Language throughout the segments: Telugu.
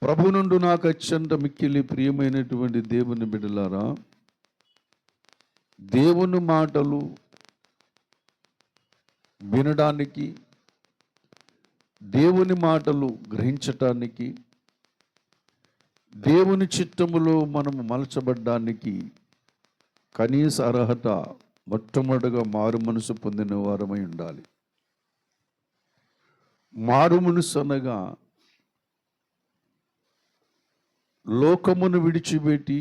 ప్రభు నుండి నాకు అత్యంత మిక్కిలి ప్రియమైనటువంటి దేవుని బిడ్డలారా, దేవుని మాటలు వినడానికి, దేవుని మాటలు గ్రహించటానికి, దేవుని చిత్తములో మనము మలచబడ్డానికి కనీస అర్హత మొట్టమొదటిగా మారు మనసు పొందిన వారమై ఉండాలి. మారు మనసు అనగా లోకమును విడిచిపెట్టి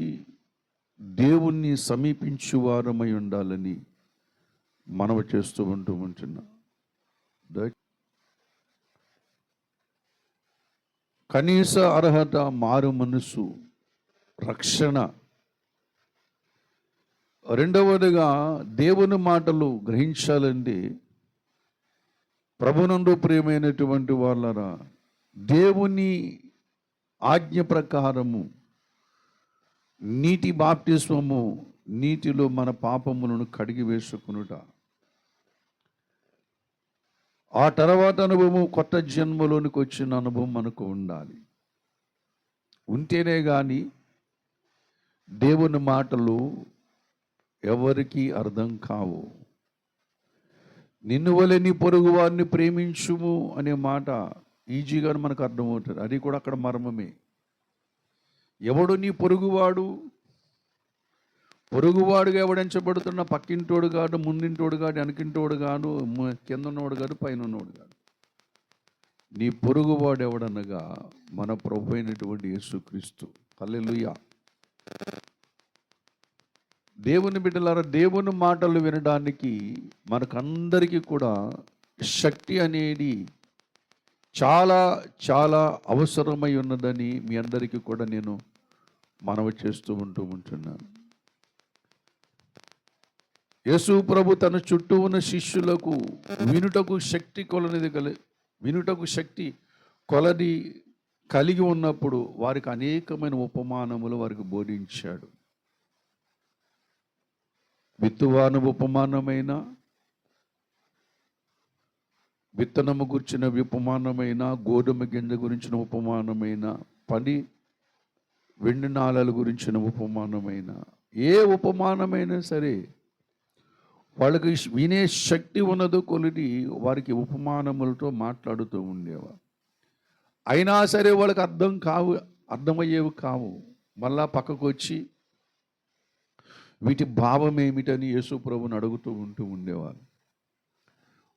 దేవుణ్ణి సమీపించు వారమై ఉండాలని మనవి చేస్తూ ఉంటున్నా. కనీస అర్హత మారు మనసు, రక్షణ. రెండవదిగా దేవుని మాటలు గ్రహించాలంటే ప్రభునందు ప్రియమైనటువంటి వాళ్ళరా, దేవుని ఆజ్ఞ ప్రకారము నీటి బాప్తిస్మము, నీటిలో మన పాపములను కడిగి వేసుకునుట, ఆ తర్వాత అనుభవం కొత్త జన్మలోనికి వచ్చిన అనుభవం మనకు ఉండాలి. ఉంటేనే కానీ దేవుని మాటలు ఎవరికి అర్థం కావు. నిన్ను వలె నీ పొరుగు వారిని ప్రేమించుము అనే మాట ఈజీగా మనకు అర్థమవుతుంది. అది కూడా అక్కడ మర్మమే. ఎవడు నీ పొరుగువాడు? పొరుగువాడుగా ఎవడించబడుతున్న పక్కింటోడు కాదు, ముందింటోడు కాదు, వెనకింటోడు కాదు, కింద ఉన్నవాడు కాదు, పైన ఉన్నవాడు కాదు. నీ పొరుగువాడు ఎవడనగా మన ప్రభు అయినటువంటి యేసుక్రీస్తు. హల్లెలూయా. దేవుని బిడ్డలారా, దేవుని మాటలు వినడానికి మనకందరికీ కూడా శక్తి అనేది చాలా చాలా అవసరమై ఉన్నదని మీ అందరికీ కూడా నేను మనవి చేస్తూ ఉంటున్నాను. యేసు ప్రభు తన చుట్టూ ఉన్న శిష్యులకు వినుటకు శక్తి కొలది కలిగి ఉన్నప్పుడు వారికి అనేకమైన ఉపమానములు వారికి బోధించాడు. విత్తువాను ఉపమానమైన, విత్తనము గురించిన ఉపమానమైన, గోధుమ గింజ గురించిన ఉపమానమైన, వెండి నాళాల గురించిన ఉపమానమైన, ఏ ఉపమానమైనా సరే వాళ్ళకి వినే శక్తి ఉన్నదో కొలిది వారికి ఉపమానములతో మాట్లాడుతూ ఉండేవారు. అయినా సరే వాళ్ళకి అర్థమయ్యేవి కావు. మళ్ళా పక్కకు వచ్చి వీటి భావం ఏమిటని యేసు ప్రభుని అడుగుతూ ఉండేవారు.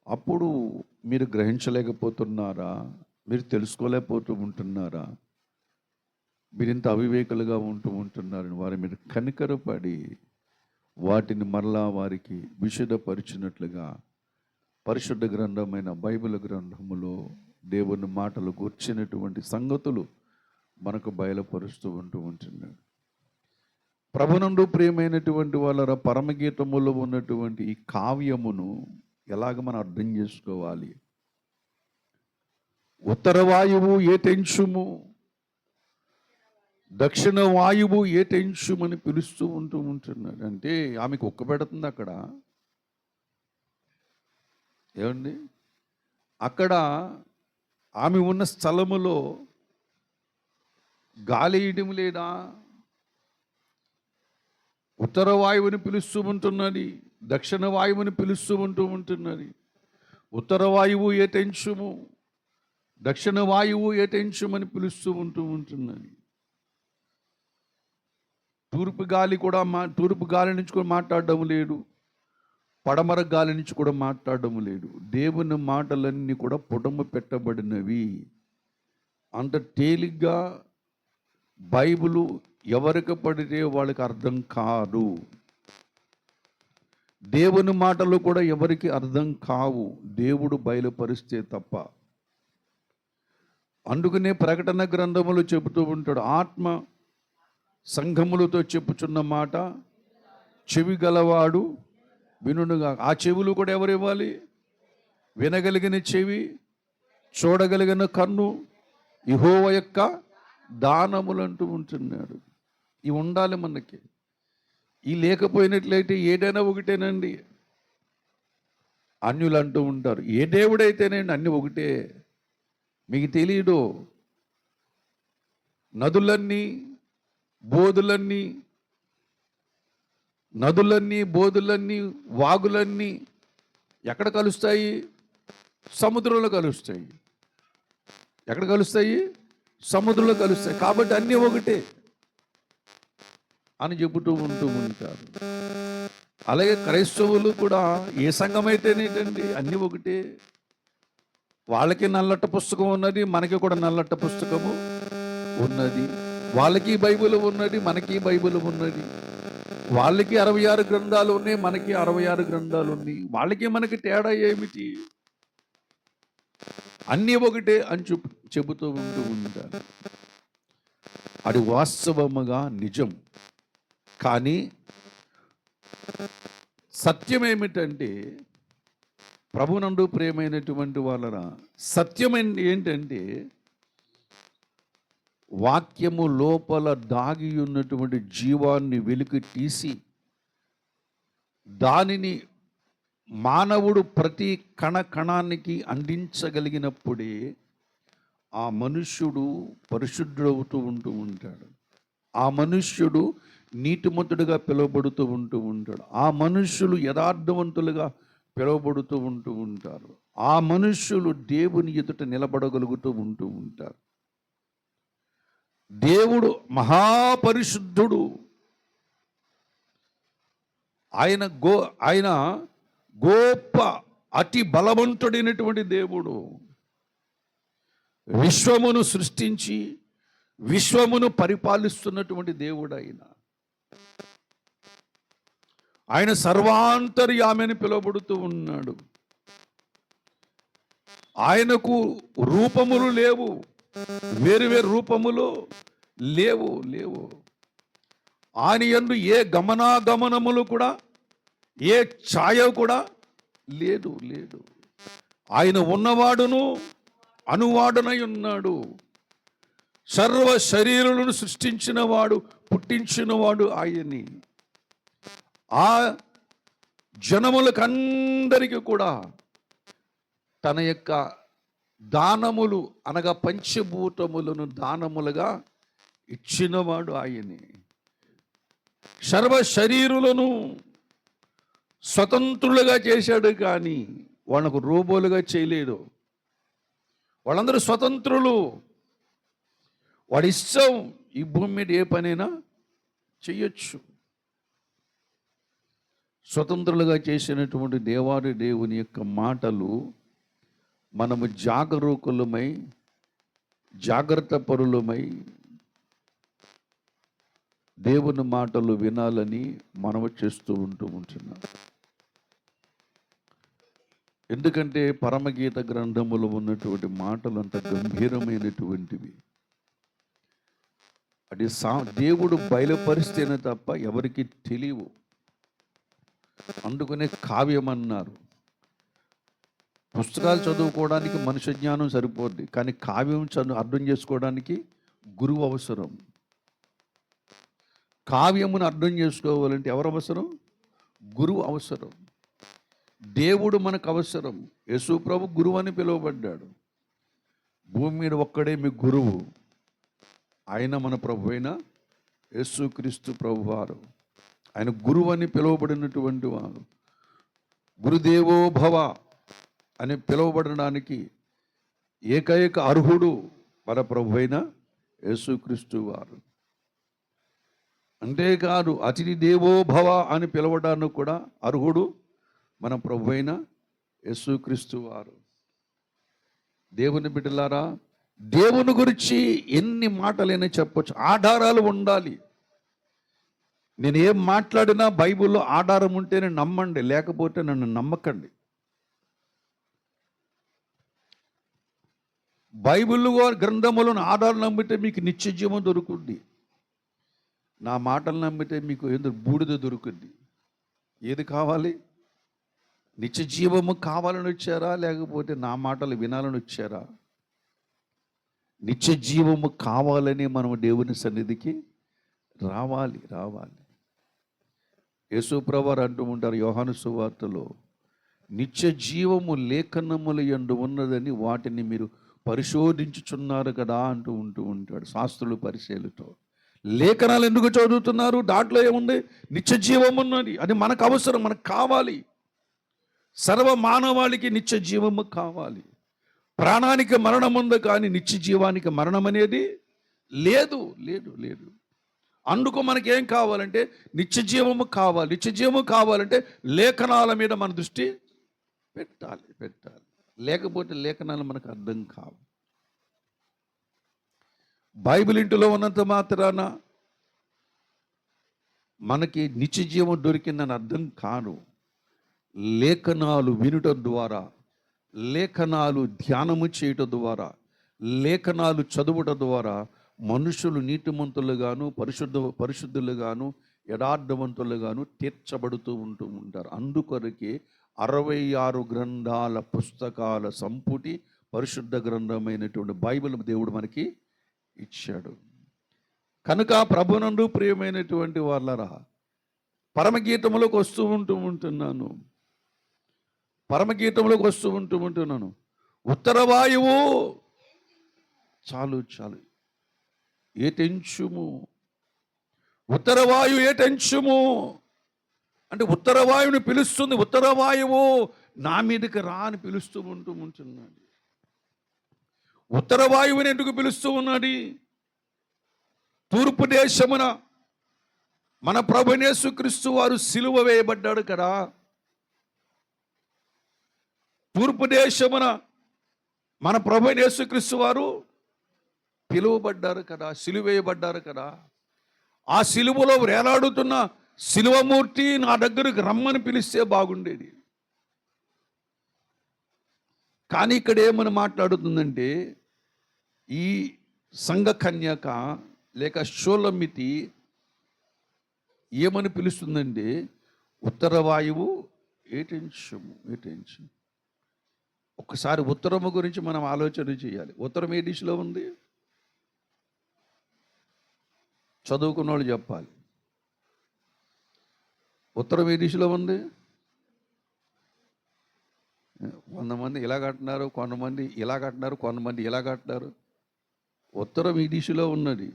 అప్పుడు మీరు గ్రహించలేకపోతున్నారా? మీరు తెలుసుకోలేకపోతూ ఉంటున్నారా? మీరు ఇంత అవివేకులుగా ఉంటున్నారని వారి మీద కనికరపడి వాటిని మరలా వారికి విశదపరిచినట్లుగా పరిశుద్ధ గ్రంథమైన బైబిల్ గ్రంథములో దేవుని మాటలు గూర్చినటువంటి సంగతులు మనకు బయలుపరుస్తూ ఉంటున్నాడు. ప్రభునందు ప్రియమైనటువంటి వాళ్ళ పరమగీతములో ఉన్నటువంటి ఈ కావ్యమును ఎలాగ మనం అర్థం చేసుకోవాలి? ఉత్తర వాయువు ఏటెంచుము, దక్షిణ వాయువు ఏటెంచుమని పిలుస్తూ ఉంటున్నాడు. అంటే ఆమెకు ఒక్క పెడుతుంది అక్కడ. ఏమండి, అక్కడ ఆమె ఉన్న స్థలములో గాలి వేయడం లేదా? ఉత్తర వాయువుని పిలుస్తూ ఉంటున్నది, దక్షిణ వాయువుని పిలుస్తూ ఉంటున్నది. ఉత్తర వాయువు ఏటెంచుము, దక్షిణ వాయువు ఏటెంచుమని పిలుస్తూ ఉంటున్నది. తూర్పు గాలి నుంచి కూడా మాట్లాడడం లేదు, పడమర గాలి నుంచి కూడా మాట్లాడడం లేదు. దేవుని మాటలన్నీ కూడా పుటము పెట్టబడినవి. అంత తేలిగ్గా బైబిలు ఎవరికి పడితే వాళ్ళకి అర్థం కాదు. దేవుని మాటలు కూడా ఎవరికి అర్థం కావు, దేవుడు బయలుపరిస్తే తప్ప. అందుకనే ప్రకటన గ్రంథములు చెబుతూ ఉంటాడు, ఆత్మ సంఘములతో చెప్పుచున్న మాట చెవి గలవాడు వినుడుగా. ఆ చెవులు కూడా ఎవరు ఇవ్వాలి? వినగలిగిన చెవి, చూడగలిగిన కన్ను యెహోవా యొక్క దానములంటూ ఉంటున్నాడు. ఇవి ఉండాలి మనకి. ఈ లేకపోయినట్లయితే ఏదైనా ఒకటేనండి. అన్యులు అంటూ ఉంటారు, ఏ దేవుడైతేనండి అన్ని ఒకటే, మీకు తెలియదు. నదులన్నీ బోధులన్నీ వాగులన్నీ ఎక్కడ కలుస్తాయి? సముద్రంలో కలుస్తాయి. ఎక్కడ కలుస్తాయి? సముద్రంలో కలుస్తాయి. కాబట్టి అన్నీ ఒకటే అని చెబుతూ ఉంటూ ఉంటారు. అలాగే క్రైస్తవులు కూడా ఏ సంఘం అయితేనేటండి అన్నీ ఒకటే. వాళ్ళకి నల్లట్ట పుస్తకం ఉన్నది, మనకి కూడా నల్లట్ట పుస్తకము ఉన్నది. వాళ్ళకి బైబిల్ ఉన్నది, మనకి బైబిల్ ఉన్నది. వాళ్ళకి 66 గ్రంథాలు ఉన్నాయి, మనకి 66 గ్రంథాలు ఉన్నాయి. వాళ్ళకి మనకి తేడా ఏమిటి? అన్నీ ఒకటే అని చెబుతూ ఉంటూ ఉంటారు. అది వాస్తవముగా నిజం. కానీ సత్యం ఏమిటంటే, ప్రభునందు ప్రియమైనటువంటి వాళ్ళరా, సత్యం ఏంటంటే వాక్యము లోపల దాగి ఉన్నటువంటి జీవాన్ని వెలికి తీసి దానిని మానవుడు ప్రతి కణానికి అందించగలిగినప్పుడే ఆ మనుష్యుడు పరిశుద్ధుడవుతూ ఉంటూ ఉంటాడు. ఆ మనుష్యుడు నీతిమంతుడుగా పిలువబడుతూ ఉంటూ ఉంటాడు. ఆ మనుష్యులు యథార్థవంతులుగా పిలువబడుతూ ఉంటూ ఉంటారు. ఆ మనుష్యులు దేవుని ఎదుట నిలబడగలుగుతూ ఉంటూ ఉంటారు. దేవుడు మహాపరిశుద్ధుడు. ఆయన గొప్ప అతి బలవంతుడైనటువంటి దేవుడు. విశ్వమును సృష్టించి విశ్వమును పరిపాలిస్తున్నటువంటి దేవుడు ఆయన సర్వాంతర్యామి పిలువబడుతూ ఉన్నాడు. ఆయనకు రూపములు లేవు, వేరు రూపములు లేవు. ఆయన యందు ఏ గమనాగమనములు కూడా, ఏ ఛాయ కూడా లేదు. ఆయన ఉన్నవాడును అనువాడునై ఉన్నాడు. సర్వ శరీరులను సృష్టించినవాడు, పుట్టించినవాడు ఆయన్ని. ఆ జనములకందరికీ కూడా తన యొక్క దానములు అనగా పంచభూతములను దానములుగా ఇచ్చినవాడు ఆయనే. సర్వ శరీరులను స్వతంత్రులుగా చేశాడు, కానీ వాళ్ళకు రోబోలుగా చేయలేడు. వాళ్ళందరూ స్వతంత్రులు. వాడి ఇష్టం ఈ భూమి మీద ఏ పనైనా చెయ్యొచ్చు. స్వతంత్రులుగా చేసినటువంటి దేవాది దేవుని యొక్క మాటలు మనము జాగరూకులమై జాగ్రత్త పరులమై దేవుని మాటలు వినాలని మనము చేస్తూ ఉంటున్నాం. ఎందుకంటే పరమగీత గ్రంథములో ఉన్నటువంటి మాటలు అంత గంభీరమైనటువంటివి. అది దేవుడు బయలుపరిస్తేనే తప్ప ఎవరికి తెలియవు. అందుకనే కావ్యం అన్నారు. పుస్తకాలు చదువుకోవడానికి మనుష్య జ్ఞానం సరిపోద్ది, కానీ కావ్యం అర్థం చేసుకోవడానికి గురువు అవసరం. కావ్యమును అర్థం చేసుకోవాలంటే ఎవరు అవసరం? గురువు అవసరం. దేవుడు మనకు అవసరం. యేసు ప్రభు గురువు అని పిలువబడ్డాడు. భూమి మీద ఒక్కడే మీ గురువు, ఆయన మన ప్రభు అయిన యేసుక్రీస్తు ప్రభువారు. ఆయన గురువు అని పిలువబడినటువంటి వారు. గురుదేవో భవ అని పిలువబడడానికి ఏకైక అర్హుడు మన ప్రభు అయిన యేసుక్రీస్తు వారు. అంతేకాదు అతిథి దేవో భవ అని పిలవడానికి కూడా అర్హుడు మన ప్రభు అయిన యేసుక్రీస్తు వారు. దేవుని బిడ్డలారా, దేవుని గురించి ఎన్ని మాటలైనా చెప్పొచ్చు, ఆధారాలు ఉండాలి. నేను ఏం మాట్లాడినా బైబిల్లో ఆధారం ఉంటేనే నమ్మండి, లేకపోతే నన్ను నమ్మకండి. బైబిల్ గ్రంథములను ఆధారం నమ్మితే మీకు నిత్య జీవం దొరుకుద్ది. నా మాటలు నమ్మితే మీకు ఏదో బూడిద దొరుకుద్ది. ఏది కావాలి? నిత్య జీవము కావాలని వచ్చారా, లేకపోతే నా మాటలు వినాలని వచ్చారా? నిత్య జీవము కావాలని మనం దేవుని సన్నిధికి రావాలి. యేసు ప్రభువారు అంటూ ఉంటారు యోహాను సువార్తలో, నిత్య జీవము లేఖనముల యందు ఉన్నదని వాటిని మీరు పరిశోధించుచున్నారు కదా ఉంటూ ఉంటాడు శాస్త్రులు పరిశీలితో. లేఖనాలు ఎందుకు చదువుతున్నారు? దాంట్లో ఏముంది? నిత్య జీవం ఉన్నది. అది మనకు అవసరం, మనకు కావాలి. సర్వ మానవాళికి నిత్య జీవము కావాలి. ప్రాణానికి మరణం ఉంది, కానీ నిత్య జీవానికి మరణం అనేది లేదు లేదు లేదు. అందుకు మనకేం కావాలంటే నిత్య జీవము కావాలి. నిత్య జీవము కావాలంటే లేఖనాల మీద మన దృష్టి పెట్టాలి. లేకపోతే లేఖనాలు మనకు అర్థం కావు. బైబిల్ ఇంటిలో ఉన్నంత మాత్రాన మనకి నిత్య జీవం దొరికిందని అర్థం కాదు. లేఖనాలు వినుట ద్వారా, లేఖనాలు ధ్యానము చేయటం ద్వారా, లేఖనాలు చదువుట ద్వారా మనుషులు నీతిమంతులుగాను పరిశుద్ధులుగాను యథార్థవంతులుగాను తీర్చబడుతూ ఉంటారు. అందుకొరకే 66 గ్రంథాల పుస్తకాల సంపుటి పరిశుద్ధ గ్రంథమైనటువంటి బైబిల్ దేవుడు మనకి ఇచ్చాడు. కనుక ప్రభునందు ప్రియమైనటువంటి వాళ్ళరా, పరమగీతంలోకి వస్తూ ఉంటున్నాను. ఉత్తర వాయువు చాలు ఏటెంచుము. ఉత్తర వాయువు ఏటెంచుము అంటే ఉత్తర వాయువుని పిలుస్తుంది. ఉత్తర వాయువు నా మీదకి రా అని పిలుస్తూ ఉంటున్నాడు. ఉత్తర వాయువుని ఎందుకు పిలుస్తూ ఉన్నది? తూర్పు దేశమున మన ప్రభువైన యేసుక్రీస్తు వారు సిలువ వేయబడ్డాడు కదా. తూర్పు దేశమున మన ప్రభువైన యేసుక్రీస్తు వారు పిలువబడ్డారు కదా, సిలువ వేయబడ్డారు కదా. ఆ సిలువలో వేలాడుతున్న సిలువమూర్తి నా దగ్గరకు రమ్మని పిలిస్తే బాగుండేది. కానీ ఇక్కడ ఏమని మాట్లాడుతుందంటే, ఈ సంఘ కన్యక లేక షోలమితి ఏమని పిలుస్తుందంటే, ఉత్తర వాయువు ఏటెంచుము. ఒక్కసారి ఉత్తరము గురించి మనం ఆలోచన చేయాలి. ఉత్తరం ఏ దిశలో ఉంది? చదువుకున్న వాళ్ళు చెప్పాలి. ఉత్తరం ఏ దిశలో ఉంది? 100 మంది ఇలా కట్టినారు, కొంతమంది ఇలా కట్టినారు, కొంతమంది ఇలా కట్టినారు. ఉత్తరం ఈ దిశలో ఉన్నది.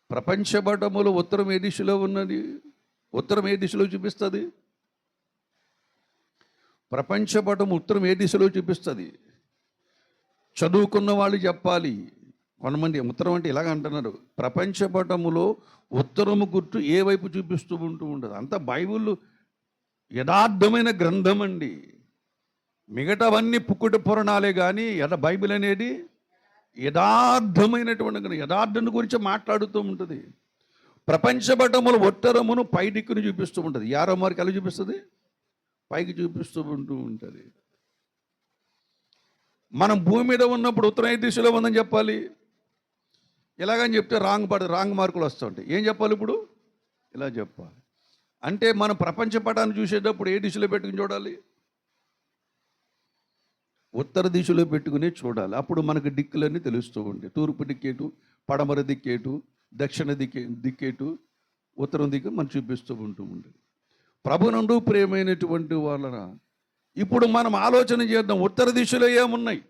ప్రపంచ పటములు ఉత్తరం ఏ దిశలో ఉన్నది? ఉత్తరం ఏ దిశలో చూపిస్తుంది? ప్రపంచ పటం ఉత్తరం ఏ దిశలో చూపిస్తుంది? చదువుకున్న వాళ్ళు చెప్పాలి. కొంతమంది ఉత్తరం అంటే ఇలాగ అంటున్నారు. ప్రపంచ పటములో ఉత్తరము గుర్తు ఏ వైపు చూపిస్తూ ఉండదు. అంత బైబిల్ యథార్థమైన గ్రంథం అండి. మిగతావన్నీ పుక్కుట పురాణాలే కానీ బైబిల్ అనేది యథార్థమైనటువంటి యథార్థం గురించి మాట్లాడుతూ ఉంటుంది. ప్రపంచ పటముల ఉత్తరమును పై దిక్కును చూపిస్తూ ఉంటుంది. 6వ మార్కు ఎలా చూపిస్తుంది? పైకి చూపిస్తూ ఉంటుంది. మనం భూమి మీద ఉన్నప్పుడు ఉత్తరం ఏ దిశలో ఉందని చెప్పాలి. ఇలాగని చెప్తే రాంగ్ మార్కులు వస్తుంటాయి. ఏం చెప్పాలి ఇప్పుడు? ఇలా చెప్పాలి. అంటే మనం ప్రపంచ పటాన్ని చూసేటప్పుడు ఏ దిశలో పెట్టుకుని చూడాలి? ఉత్తర దిశలో పెట్టుకుని చూడాలి. అప్పుడు మనకు దిక్కులన్నీ తెలుస్తూ ఉంటాయి. తూర్పు దిక్కేటు, పడమర దిక్కేటు, దక్షిణ దిక్కేటు, ఉత్తరం దిక్కు మనం చూపిస్తూ ఉంటుంది. ప్రభునందు ప్రియమైనటువంటి వాళ్ళ, ఇప్పుడు మనం ఆలోచన చేద్దాం. ఉత్తర దిశలో ఏమున్నాయి?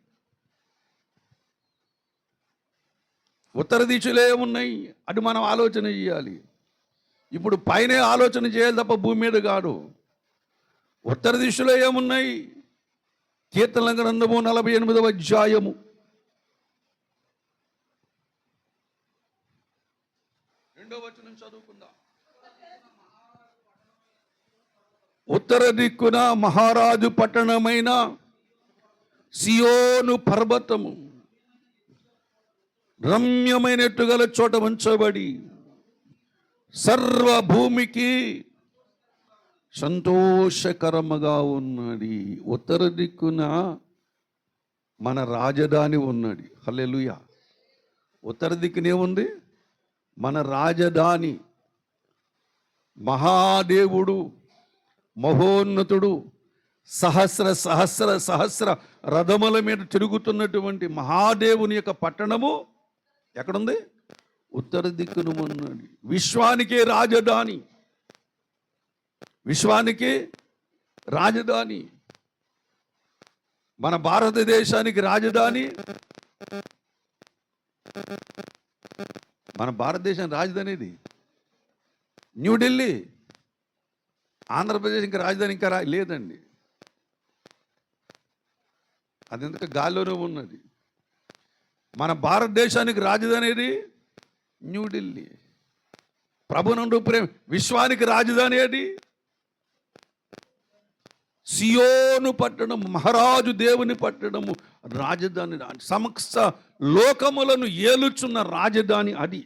అది మనం ఆలోచన చేయాలి. ఇప్పుడు పైనే ఆలోచన చేయాలి తప్ప భూమి మీద కాదు. ఉత్తర దిశలో ఏమున్నాయి? కీర్తనల గ్రంథము 48వ అధ్యాయము 2వ వచనం చదువుకుందాం. ఉత్తర దిక్కున మహారాజు పట్టణమైన సియోను పర్వతము రమ్యమైన ఎత్తుగల చోట ఉంచబడి సర్వభూమికి సంతోషకరముగా ఉన్నది. ఉత్తర దిక్కున మన రాజధాని ఉన్నది. హల్లెలూయా. ఉత్తర దిక్కునే ఉంది మన రాజధాని. మహాదేవుడు, మహోన్నతుడు, సహస్ర సహస్ర సహస్ర రథముల మీద తిరుగుతున్నటువంటి మహాదేవుని యొక్క పట్టణము ఎక్కడుంది? ఉత్తర దిక్కున ఉన్నది. విశ్వానికే రాజధాని. మన భారతదేశానికి రాజధాని, మన భారతదేశానికి రాజధాని ఇది న్యూఢిల్లీ. ఆంధ్రప్రదేశ్ ఇంకా రాజధాని ఇంకా లేదండి. అది ఎందుకు గాల్లోనే ఉన్నది. మన భారతదేశానికి రాజధాని ఏది? న్యూఢిల్లీ. ప్రభునందు ప్రేమ. విశ్వానికి రాజధాని ఏది? సియోను పట్టణము, మహారాజు దేవుని పట్టణము రాజధాని. సమస్త లోకములను ఏలుచున్న రాజధాని అది.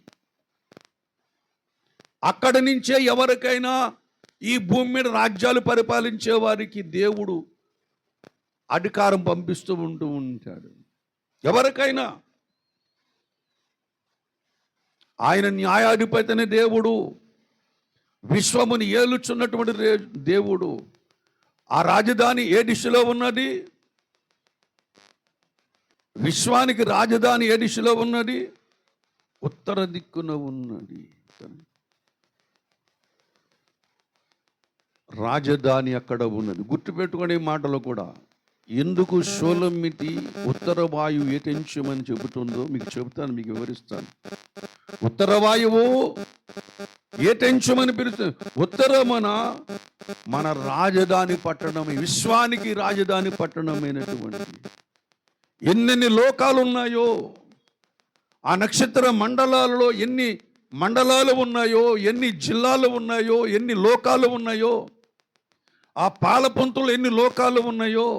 అక్కడి నుంచే ఎవరికైనా ఈ భూమి మీద రాజ్యాలు పరిపాలించే వారికి దేవుడు అధికారం పంపిస్తూ ఉంటాడు. ఎవరికైనా ఆయన న్యాయాధిపతిని దేవుడు, విశ్వముని ఏలుచున్నటువంటి దేవుడు. ఆ రాజధాని ఏ దిశలో ఉన్నది? విశ్వానికి రాజధాని ఏ దిశలో ఉన్నది? ఉత్తర దిక్కున ఉన్నది. రాజధాని అక్కడ ఉన్నది. గుర్తుపెట్టుకునే మాటలు కూడా. ఎందుకు షోలమ్మితి ఉత్తర వాయువు ఏటెంచమని చెబుతుందో మీకు చెబుతాను, మీకు వివరిస్తాను. ఉత్తర వాయువు ఏటెంచమని పిలుస్తుంది. ఉత్తరమున మన రాజధాని పట్టణం, విశ్వానికి రాజధాని పట్టణమైనటువంటి ఎన్నెన్ని లోకాలు ఉన్నాయో, ఆ నక్షత్ర మండలాలలో ఎన్ని మండలాలు ఉన్నాయో, ఎన్ని జిల్లాలు ఉన్నాయో, ఎన్ని లోకాలు ఉన్నాయో, ఆ పాలపంతులు ఎన్ని లోకాలు ఉన్నాయో,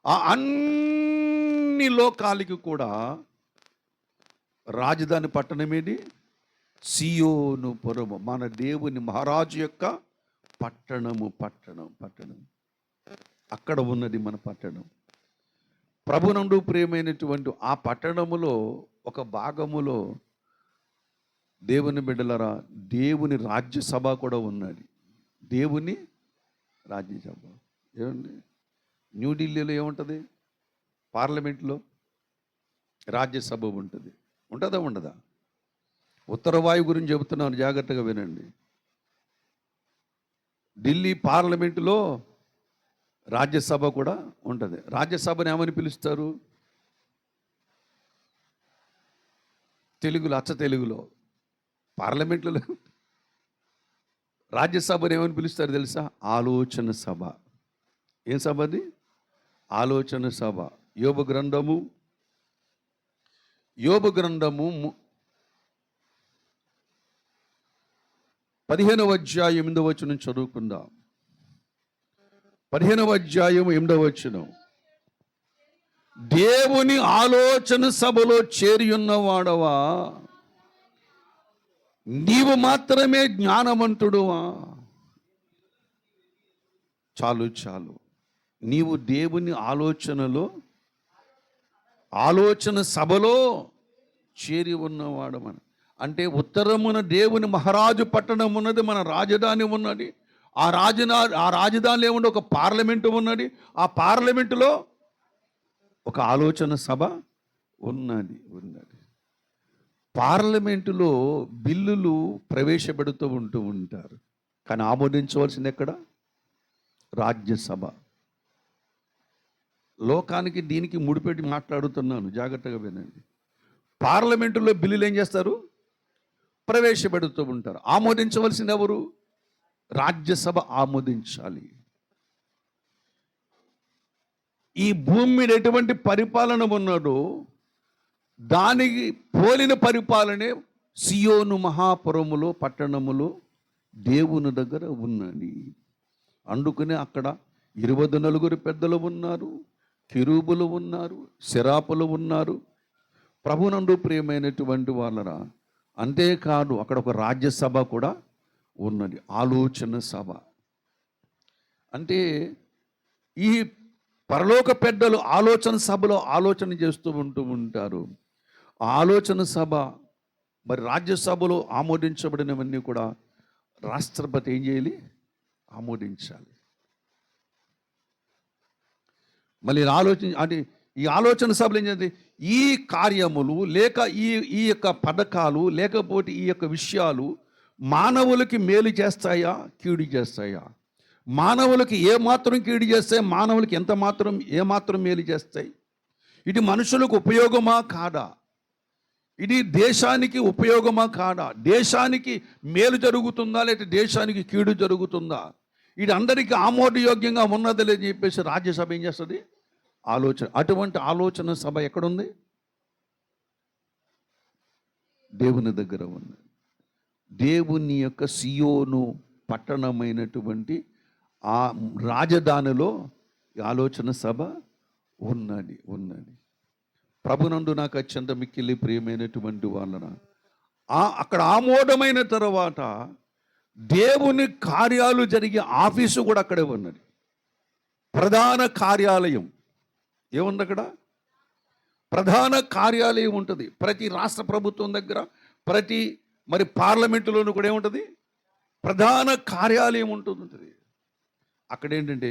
ఆ అన్ని లోకాలకి కూడా రాజధాని పట్టణమేది? సియోను పురము, మన దేవుని మహారాజు యొక్క పట్టణము. పట్టణం అక్కడ ఉన్నది మన పట్టణం. ప్రభునందు ప్రియమైనటువంటి ఆ పట్టణములో ఒక భాగములో దేవుని బిడ్డలరా, దేవుని రాజ్యసభ కూడా ఉన్నది. దేవుని రాజ్యసభ ఏమండి? న్యూఢిల్లీలో ఏముంటుంది? పార్లమెంట్లో రాజ్యసభ ఉంటుంది. ఉంటుందా ఉండదా? ఉత్తర వాయువు గురించి చెబుతున్నాను, జాగ్రత్తగా వినండి. ఢిల్లీ పార్లమెంటులో రాజ్యసభ కూడా ఉంటుంది. రాజ్యసభని ఏమని పిలుస్తారు? తెలుగులో, అచ్చ తెలుగులో పార్లమెంట్లో రాజ్యసభని ఏమని పిలుస్తారు తెలుసా? ఆలోచన సభ. ఏం సభ అది? ఆలోచన సభ. యోబు గ్రంథము 15వ అధ్యాయం 8వ వచనం చదువుకుందాం. 15వ అధ్యాయం 8వ వచనం. దేవుని ఆలోచన సభలో చేరి ఉన్నవాడవా, నీవు మాత్రమే జ్ఞానవంతుడువా? చాలు. నీవు దేవుని ఆలోచన సభలో చేరి ఉన్నవాడమని. అంటే ఉత్తరమున దేవుని మహారాజు పట్టణం ఉన్నది, మన రాజధాని ఉన్నది. ఆ రాజధానిలో ఏముంది? ఒక పార్లమెంటు ఉన్నది. ఆ పార్లమెంటులో ఒక ఆలోచన సభ ఉన్నది. పార్లమెంటులో బిల్లులు ప్రవేశపెడుతూ ఉంటారు, కానీ ఆమోదించవలసింది ఎక్కడ? రాజ్యసభ. లోకానికి దీనికి ముడిపెట్టి మాట్లాడుతున్నాను, జాగ్రత్తగా వినండి. పార్లమెంటులో బిల్లులు ఏం చేస్తారు? ప్రవేశపెడుతూ ఉంటారు. ఆమోదించవలసింది ఎవరు? రాజ్యసభ ఆమోదించాలి. ఈ భూమి మీద ఎటువంటి పరిపాలన ఉన్నదో దానికి పోలిన పరిపాలనే సియోను మహాపురములో, పట్టణములో దేవుని దగ్గర ఉన్నది. అందుకనే అక్కడ 24 పెద్దలు ఉన్నారు, కెరూబులు ఉన్నారు, శరాపులు ఉన్నారు. ప్రభునందు ప్రియమైనటువంటి వాళ్ళరా, అంతేకాదు అక్కడ ఒక రాజ్యసభ కూడా ఉన్నది, ఆలోచన సభ. అంటే ఈ పరలోక పెద్దలు ఆలోచన సభలో ఆలోచన చేస్తూ ఉంటారు. ఆ ఆలోచన సభ మరి రాజ్యసభలో ఆమోదించబడినవన్నీ కూడా రాష్ట్రపతి ఏం చేయాలి? ఆమోదించాలి. మళ్ళీ అంటే ఈ ఆలోచన సభలు ఏం చేయాలి? ఈ కార్యములు లేక ఈ యొక్క పథకాలు లేకపోతే ఈ యొక్క విషయాలు మానవులకి మేలు చేస్తాయా, కీడు చేస్తాయా? మానవులకి ఏ మాత్రం కీడు చేస్తాయి, మానవులకి ఏమాత్రం మేలు చేస్తాయి? ఇది మనుషులకు ఉపయోగమా కాదా? ఇది దేశానికి ఉపయోగమా కాదా? దేశానికి మేలు జరుగుతుందా, లేకపోతే దేశానికి కీడు జరుగుతుందా? ఇది అందరికీ ఆమోదయోగ్యంగా ఉన్నది లేదని చెప్పేసి రాజ్యసభ ఏం చేస్తుంది? ఆలోచన. అటువంటి ఆలోచన సభ ఎక్కడుంది? దేవుని దగ్గర ఉంది. దేవుని యొక్క సియోను పట్టణమైనటువంటి ఆ రాజధానిలో ఆలోచన సభ ఉన్నది. ప్రభునందు నాకు అత్యంత మిక్కిలి ప్రియమైనటువంటి వాళ్ళన, అక్కడ ఆమోదమైన తర్వాత దేవుని కార్యాలు జరిగే ఆఫీసు కూడా అక్కడే ఉన్నది. ప్రధాన కార్యాలయం ఏముంది అక్కడ? ప్రధాన కార్యాలయం ఉంటుంది. ప్రతి రాష్ట్ర ప్రభుత్వం దగ్గర, ప్రతి పార్లమెంటులోనూ కూడా ఏముంటుంది? ప్రధాన కార్యాలయం ఉంటుంది. అక్కడ ఏంటంటే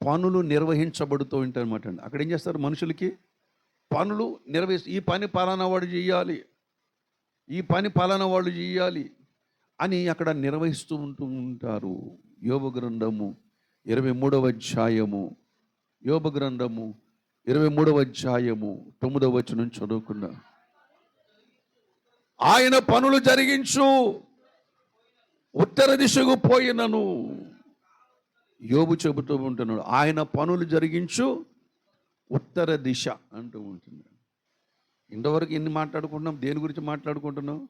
పనులు నిర్వహించబడుతూ ఉంటాయి అన్నమాట అండి. అక్కడ ఏం చేస్తారు? మనుషులకి పనులు ఈ పని పలానా వాడు చేయాలి, ఈ పని పలానా వాళ్ళు చేయాలి అని అక్కడ నిర్వహిస్తూ ఉంటారు. యోబు గ్రంథము 23వ అధ్యాయము, యోబు గ్రంథము 23వ అధ్యాయము 9వ వచనం చదువుకున్నా. ఆయన పనులు జరిగించు ఉత్తర దిశకు పోయినను, యోబు చెబుతూ ఉంటున్నాడు, ఆయన పనులు జరిగించు ఉత్తర దిశ అంటూ ఉంటున్నాడు. ఇంతవరకు ఎన్ని మాట్లాడుకుంటున్నాం? దేని గురించి మాట్లాడుకుంటున్నాం?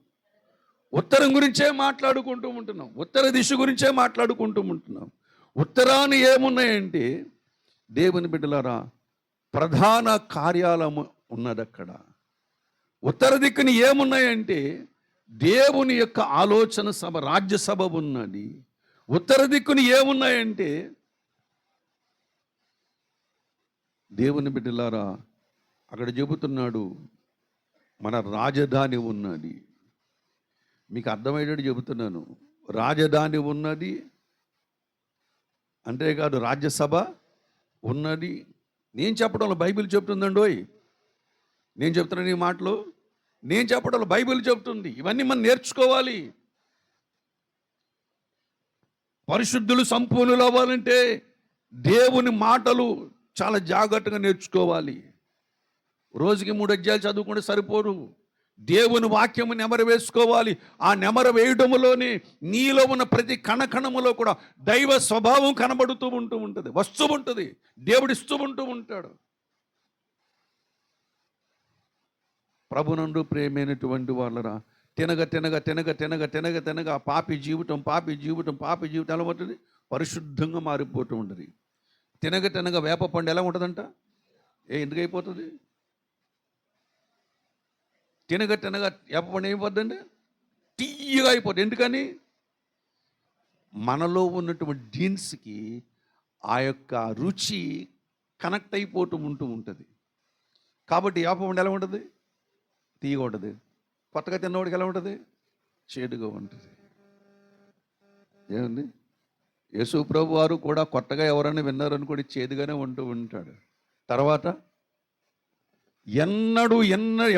ఉత్తరం గురించే మాట్లాడుకుంటూ ఉంటున్నాం. ఉత్తర దిశ గురించే మాట్లాడుకుంటూ ఉంటున్నాం. ఉత్తరాన్ని ఏమున్నాయంటే, దేవుని బిడ్డలారా, ప్రధాన కార్యాలయం ఉన్నది అక్కడ. ఉత్తర దిక్కుని ఏమున్నాయంటే దేవుని యొక్క ఆలోచన సభ, రాజ్యసభ ఉన్నది. ఉత్తర దిక్కుని ఏమున్నాయంటే, దేవుని బిడ్డలారా, అక్కడ చెబుతున్నాడు మన రాజధాని ఉన్నది. మీకు అర్థమయ్యేటట్టు చెబుతున్నాను. రాజధాని ఉన్నది, అంతేకాదు రాజ్యసభ ఉన్నది. నేను చెప్పడంలో బైబిల్ చెప్తుందండోయ్. నేను చెప్తున్నాను ఈ మాటలు, నేను చెప్పడంలో బైబిల్ చెప్తుంది. ఇవన్నీ మనం నేర్చుకోవాలి. పరిశుద్ధులు సంపూర్ణులు అవ్వాలంటే దేవుని మాటలు చాలా జాగ్రత్తగా నేర్చుకోవాలి. రోజుకి 3 అధ్యాయాలు చదువుకుంటే సరిపోదు. దేవుని వాక్యము నెమరు వేసుకోవాలి. ఆ నెమరు వేయడములోనే నీలో ఉన్న ప్రతి కణకణములో కూడా దైవ స్వభావం కనబడుతూ ఉంటుంది, వస్తూ ఉంటుంది, దేవుడిస్తూ ఉంటాడు. ప్రభునందు ప్రేమైనటువంటి వాళ్ళరా, తినగ పాపి జీవితం ఎలా ఉంటుంది? పరిశుద్ధంగా మారిపోతూ ఉంటుంది. తినగ వేప పండు ఎలా ఉంటుందంట? ఎందుకు అయిపోతుంది? తినగ వేప పండు ఏమైపోద్దండి? తీయగా అయిపోతుంది. ఎందుకని? మనలో ఉన్నటువంటి జీన్స్కి ఆ యొక్క రుచి కనెక్ట్ అయిపోతూ ఉంటుంది. కాబట్టి వేప పండు ఎలా ఉంటుంది? తీయగా ఉంటుంది. కొత్తగా తిన్నవాడికి ఎలా ఉంటుంది? చేదుగా ఉంటుంది. ఏమండి? యేసు ప్రభు వారు కూడా కొత్తగా ఎవరైనా విన్నారనుకోండి, చేదుగానే ఉంటూ ఉంటాడు. తర్వాత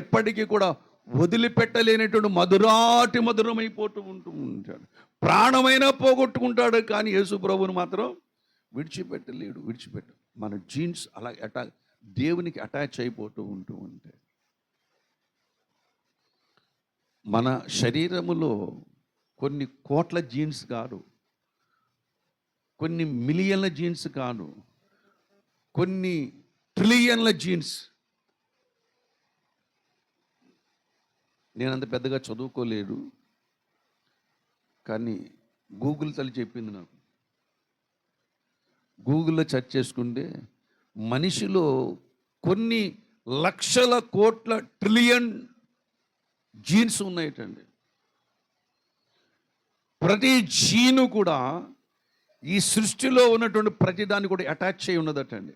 ఎప్పటికీ కూడా వదిలిపెట్టలేనటువంటి మధురమైపోతూ ఉంటాడు. ప్రాణమైనా పోగొట్టుకుంటాడు, కానీ యేసు ప్రభువుని మాత్రం విడిచిపెట్టలేడు. మన జీన్స్ అలా దేవునికి అటాచ్ అయిపోతూ ఉంటాయి. మన శరీరములో కొన్ని కోట్ల జీన్స్ కాదు, కొన్ని మిలియన్ల జీన్స్ కాదు, కొన్ని ట్రిలియన్ల జీన్స్. నేనంత పెద్దగా చదువుకోలేదు, కానీ గూగుల్ తల్లి చెప్పింది నాకు. గూగుల్లో సెర్చ్ చేసుకుంటే మనిషిలో కొన్ని లక్షల కోట్ల ట్రిలియన్ జీన్స్ ఉన్నాయటండి. ప్రతి జీను కూడా ఈ సృష్టిలో ఉన్నటువంటి ప్రతిదాన్ని కూడా అటాచ్ అయి ఉన్నదటండి.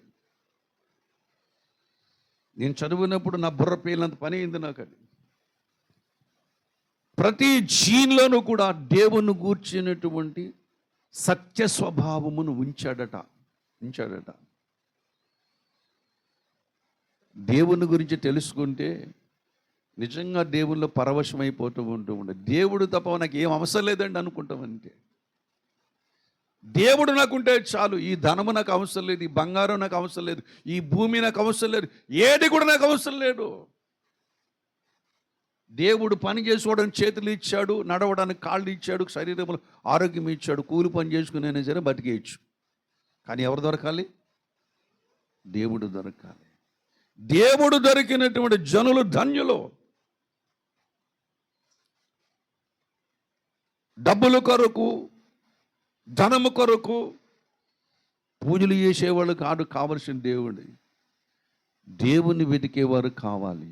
నేను చదివినప్పుడు నా బుర్ర పేలినంత పని అయింది నాకు. అది ప్రతి జీన్లోనూ కూడా దేవుని గూర్చినటువంటి సత్య స్వభావమును ఉంచాడట. దేవుని గురించి తెలుసుకుంటే నిజంగా దేవుల్లో పరవశమైపోతూ ఉండే. దేవుడు తప్ప నాకు ఏం అవసరం లేదండి అనుకుంటామంటే, దేవుడు నాకుంటే చాలు. ఈ ధనము నాకు అవసరం లేదు, ఈ బంగారం నాకు అవసరం లేదు, ఈ భూమి నాకు అవసరం లేదు, ఏది కూడా నాకు అవసరం లేదు. దేవుడు పని చేసుకోవడం చేతులు ఇచ్చాడు, నడవడానికి కాళ్ళు ఇచ్చాడు, శరీరంలో ఆరోగ్యం ఇచ్చాడు, కూలి పని చేసుకునే సరే బతికేయచ్చు. కానీ ఎవరు దొరకాలి? దేవుడు దొరకాలి. దేవుడు దొరికినటువంటి జనులు ధన్యులు. డబ్బుల కొరకు, ధనము కొరకు పూజలు చేసేవాళ్ళు కావలసిన దేవుని వెతికేవారు కావాలి.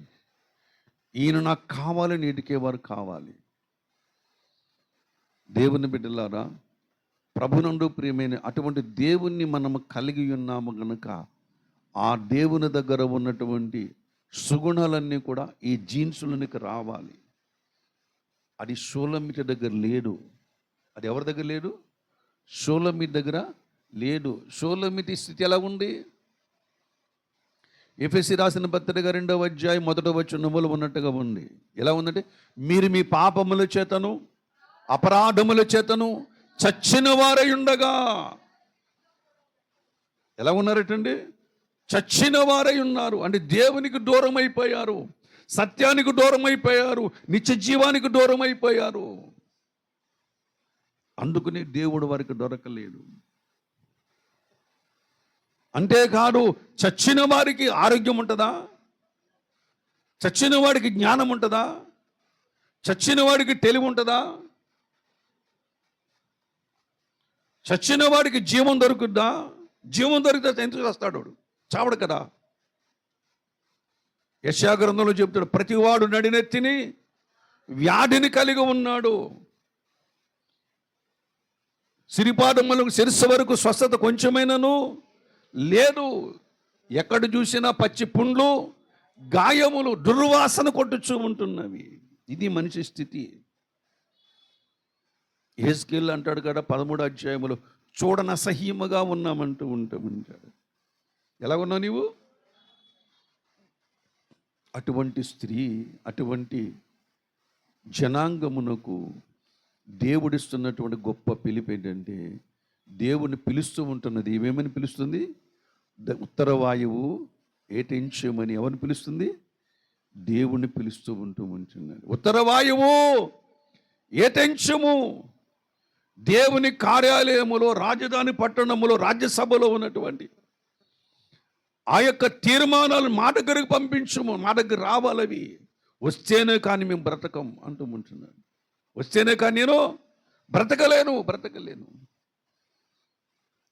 ఈయన నాకు కావాలని వెతికేవారు కావాలి. దేవుని బిడ్డలారా, ప్రభునందు ప్రియమైన అటువంటి దేవుణ్ణి మనము కలిగి ఉన్నాము గనుక ఆ దేవుని దగ్గర ఉన్నటువంటి సుగుణాలన్నీ కూడా ఈ జీన్సులనికి రావాలి. అది షూలమితి దగ్గర లేడు. అది ఎవరి దగ్గర లేడు? షూలమితి దగ్గర లేడు. షూలమితి స్థితి ఎలా ఉంది? ఎఫెసీ రాసిన పత్రిక 2వ అధ్యాయం 1వ వచనములో ఉన్నట్టుగా ఉంది. ఎలా ఉందంటే, మీరు మీ పాపముల చేతను అపరాధముల చేతను చచ్చిన వారై ఉండగా. ఎలా ఉన్నారటండి? చచ్చిన వారై ఉన్నారు. అంటే దేవునికి దూరం అయిపోయారు, సత్యానికి దూరం అయిపోయారు, నిత్య జీవానికి దూరం అయిపోయారు. అందుకని దేవుడు వారికి దొరకలేదు. అంతేకాదు, చచ్చిన వారికి ఆరోగ్యం ఉంటుందా? చచ్చిన వాడికి జ్ఞానం ఉంటుందా? చచ్చిన వాడికి తెలివి ఉంటుందా? చచ్చిన వాడికి జీవం దొరుకుద్దా? జీవం దొరికితే ఎందుకు వస్తాడు? చావడు కదా. యెషయా గ్రంథంలో చెప్తాడు, ప్రతివాడు నడినెత్తిని వ్యాధిని కలిగి ఉన్నాడు. సిరిపాదములకు శిరస్సు వరకు స్వస్థత కొంచెమైనను లేదు. ఎక్కడ చూసినా పచ్చి పుండ్లు, గాయములు, దుర్వాసన కొట్టుచూ ఉంటున్నవి. ఇది మనిషి స్థితి. యెహెజ్కేలు అంటాడు కదా 13వ అధ్యాయములో, చూడనసహ్యముగా ఉన్నామంటూ ఉంటాడు. ఎలా ఉన్నావు నీవు? అటువంటి స్త్రీ, అటువంటి జనాంగమునకు దేవుడిస్తున్నటువంటి గొప్ప పిలుపు ఏంటంటే, దేవుని పిలుస్తూ ఉంటున్నది. ఏమేమని పిలుస్తుంది? ఉత్తర వాయువు ఏటించమని. ఎవరిని పిలుస్తుంది? దేవుని పిలుస్తూ ఉంటున్నది. ఉత్తర వాయువు ఏటించము. దేవుని కార్యాలయములో, రాజధాని పట్టణములో, రాజ్యసభలో ఉన్నటువంటి ఆ యొక్క తీర్మానాలు మా దగ్గరకు పంపించము, మా దగ్గర రావాలవి. వస్తేనే కానీ మేము బ్రతకం అంటూ ఉంటున్నాను. వస్తేనే కానీ నేను బ్రతకలేను.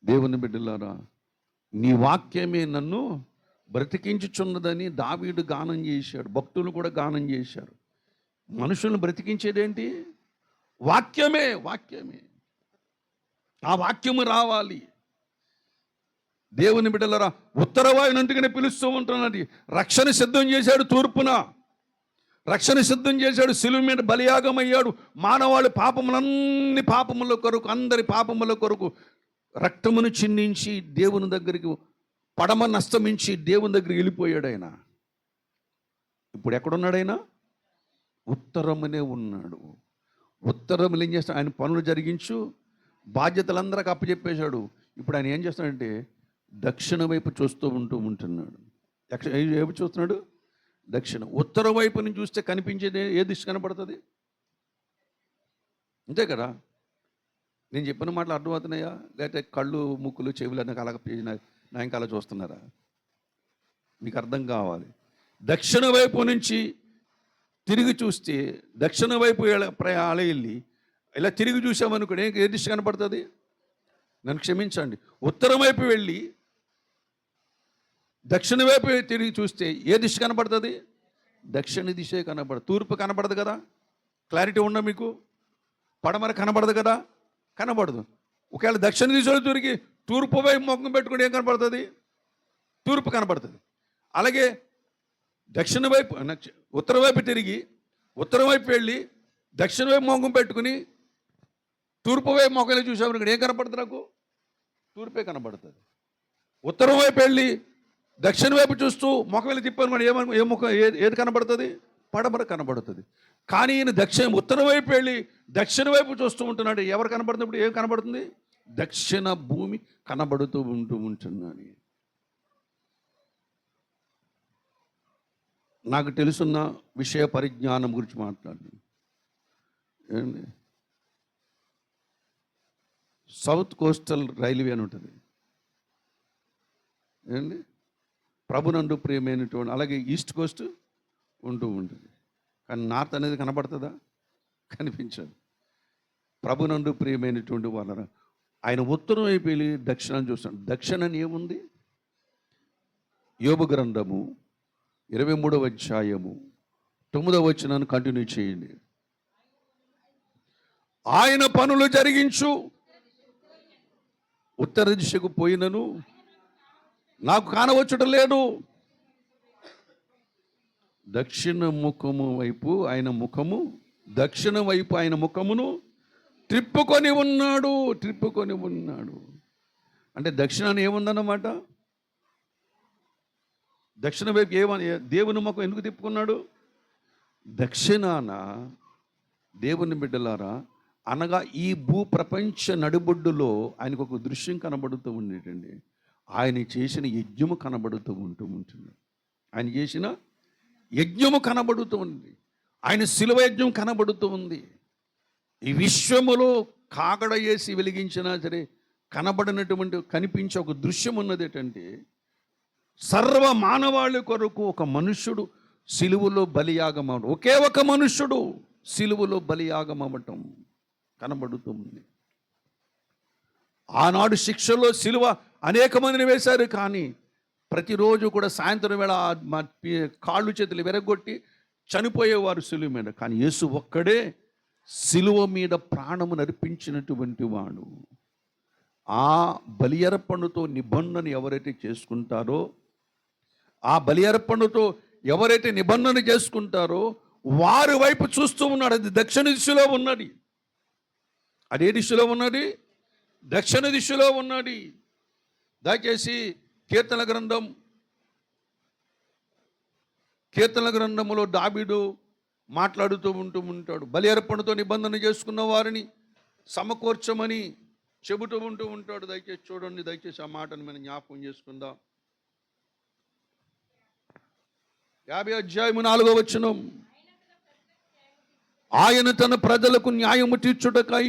దేవుని బిడ్డలారా, నీ వాక్యమే నన్ను బ్రతికించుచున్నదని దావీదు గానం చేశాడు, భక్తులు కూడా గానం చేశారు. మనుషులను బ్రతికించేదేంటి? వాక్యమే. ఆ వాక్యము రావాలి. దేవుని బిడ్డలారా, ఉత్తరవాయునందుకనే పిలుస్తూ ఉంటున్నది. రక్షణ సిద్ధం చేశాడు తూర్పున, రక్షణ సిద్ధం చేశాడు. శిలువ మీద బలియాగమయ్యాడు. మానవాళి పాపముల కొరకు, అందరి పాపముల కొరకు రక్తమును చిందించి దేవుని దగ్గరికి, పడమ నస్తమించి దేవుని దగ్గరికి వెళ్ళిపోయాడు ఆయన. ఇప్పుడు ఎక్కడున్నాడు ఆయన? ఉత్తరమునే ఉన్నాడు. ఉత్తరములు ఏం చేస్తాడు? ఆయన పనులు జరిగించు, బాధ్యతలందరికి అప్పచెప్పేశాడు. ఇప్పుడు ఆయన ఏం చేస్తాడంటే దక్షిణ వైపు చూస్తూ ఉంటున్నాడు. ఏమి చూస్తున్నాడు? దక్షిణ. ఉత్తర వైపు నుంచి చూస్తే కనిపించేది ఏ దిశ కనపడుతుంది? అంతే కదా. నేను చెప్పిన మాటలు అర్థమవుతున్నాయా? లేకపోతే కళ్ళు, ముక్కులు, చెవులు అన్నీ నా ఇంకా అలా చూస్తున్నారా? మీకు అర్థం కావాలి. దక్షిణ వైపు నుంచి తిరిగి చూస్తే, దక్షిణ వైపు వెళ్ళి ఇలా తిరిగి చూసామనుకోండి, ఏ దిశ కనపడుతుంది? నన్ను క్షమించండి, ఉత్తరం వైపు వెళ్ళి దక్షిణ వైపు తిరిగి చూస్తే ఏ దిశ కనపడుతుంది? దక్షిణ దిశే కనపడదు. తూర్పు కనపడదు కదా. క్లారిటీ ఉందా మీకు? పడమర కనపడదు కదా, కనపడదు. ఒకవేళ దక్షిణ దిశలో తిరిగి తూర్పు వైపు ముఖం పెట్టుకుని ఏం కనపడుతుంది? తూర్పు కనపడుతుంది. అలాగే దక్షిణ వైపు, ఉత్తర వైపు తిరిగి ఉత్తరం వైపు వెళ్ళి దక్షిణ వైపు ముఖం పెట్టుకుని తూర్పు వైపు మొక్కలు చూసాము, ఇక్కడ ఏం కనపడుతుంది? నాకు తూర్పే కనపడుతుంది. ఉత్తరం వైపు వెళ్ళి దక్షిణ వైపు చూస్తూ మొక్క వెళ్ళి తిప్పాను కూడా ఏ ముఖం ఏది కనబడుతుంది? పడమర కనబడుతుంది. కానీ ఈయన ఉత్తరం వైపు వెళ్ళి దక్షిణ వైపు చూస్తూ ఉంటున్నాడు. ఎవరు కనబడుతుంది? ఇప్పుడు ఏం కనబడుతుంది? దక్షిణ భూమి కనబడుతూ ఉంటున్నాను. నాకు తెలుసున్న విషయ పరిజ్ఞానం గురించి మాట్లాడు. ఏంటి, సౌత్ కోస్టల్ రైల్వే అని ఉంటుంది ఏంటి, ప్రభునందు ప్రియమైనటువంటి. అలాగే ఈస్ట్ కోస్ట్ ఉంటుంది. కానీ నార్త్ అనేది కనబడుతుందా? కనిపించదు. ప్రభునందు ప్రియమైనటువంటి వాళ్ళ ఆయన ఉత్తరం వైపు వెళ్ళి దక్షిణాన్ని చూస్తాడు. దక్షిణాన్ని ఏముంది? యోబు గ్రంథము 23వ అధ్యాయము 9వ వచనాన్ని కంటిన్యూ చేయండి. ఆయన పనులు జరిగించు, ఉత్తర దిశకు పోయినను నాకు కానవచ్చుట లేదు. దక్షిణ ముఖము వైపు ఆయన ముఖము, దక్షిణ వైపు ఆయన ముఖమును త్రిప్పుకొని ఉన్నాడు. అంటే దక్షిణాన్ని ఏముందన్నమాట? దక్షిణ వైపు ఏమని దేవుని ముఖం ఎందుకు తిప్పుకున్నాడు? దక్షిణాన దేవుని బిడ్డలారా, అనగా ఈ భూప్రపంచ నడిబొడ్డులో ఆయనకు ఒక దృశ్యం కనబడుతూ ఉండేటండి. ఆయన చేసిన యజ్ఞము కనబడుతూ ఉంటుంది. ఆయన చేసిన యజ్ఞము కనబడుతూ ఉంది. ఆయన శిలువ యజ్ఞం కనబడుతూ ఉంది. ఈ విశ్వములో కాగడ వేసి వెలిగించినా సరే కనబడినటువంటి కనిపించే ఒక దృశ్యం ఉన్నది. ఏంటంటే సర్వ మానవాళి కొరకు ఒక మనుష్యుడు సిలువలో బలియాగమవడం, ఒకే ఒక మనుష్యుడు సిలువలో బలియాగమవటం కనబడుతుంది. ఆనాడు శిక్షలో సిలువ అనేక మందిని వేశారు. కానీ ప్రతిరోజు కూడా సాయంత్రం వేళ కాళ్ళు చేతులు విరగొట్టి చనిపోయేవారు సిలువ మీద. కానీ యేసు ఒక్కడే సిలువ మీద ప్రాణము నర్పించినటువంటి వాడు. ఆ బలి అర్పణతో నిబంధన ఎవరైతే చేసుకుంటారో, ఆ బలి అర్పణతో ఎవరైతే నిబంధన చేసుకుంటారో వారి వైపు చూస్తూ ఉన్నాడు. అది దక్షిణ దిశలో ఉన్నది. అదే దిశలో ఉన్నది, దక్షిణ దిశలో ఉన్నది. దయచేసి కీర్తన గ్రంథములో దావీదు మాట్లాడుతూ ఉంటాడు. బలి అర్పణతో నిబంధన చేసుకున్న వారిని సమకూర్చమని చెబుతూ ఉంటాడు. దయచేసి చూడండి, దయచేసి ఆ మాటను మనం జ్ఞాపకం చేసుకుందాం. 50వ అధ్యాయము 4వ వచనం. ఆయన తన ప్రజలకు న్యాయము తీర్చుటకై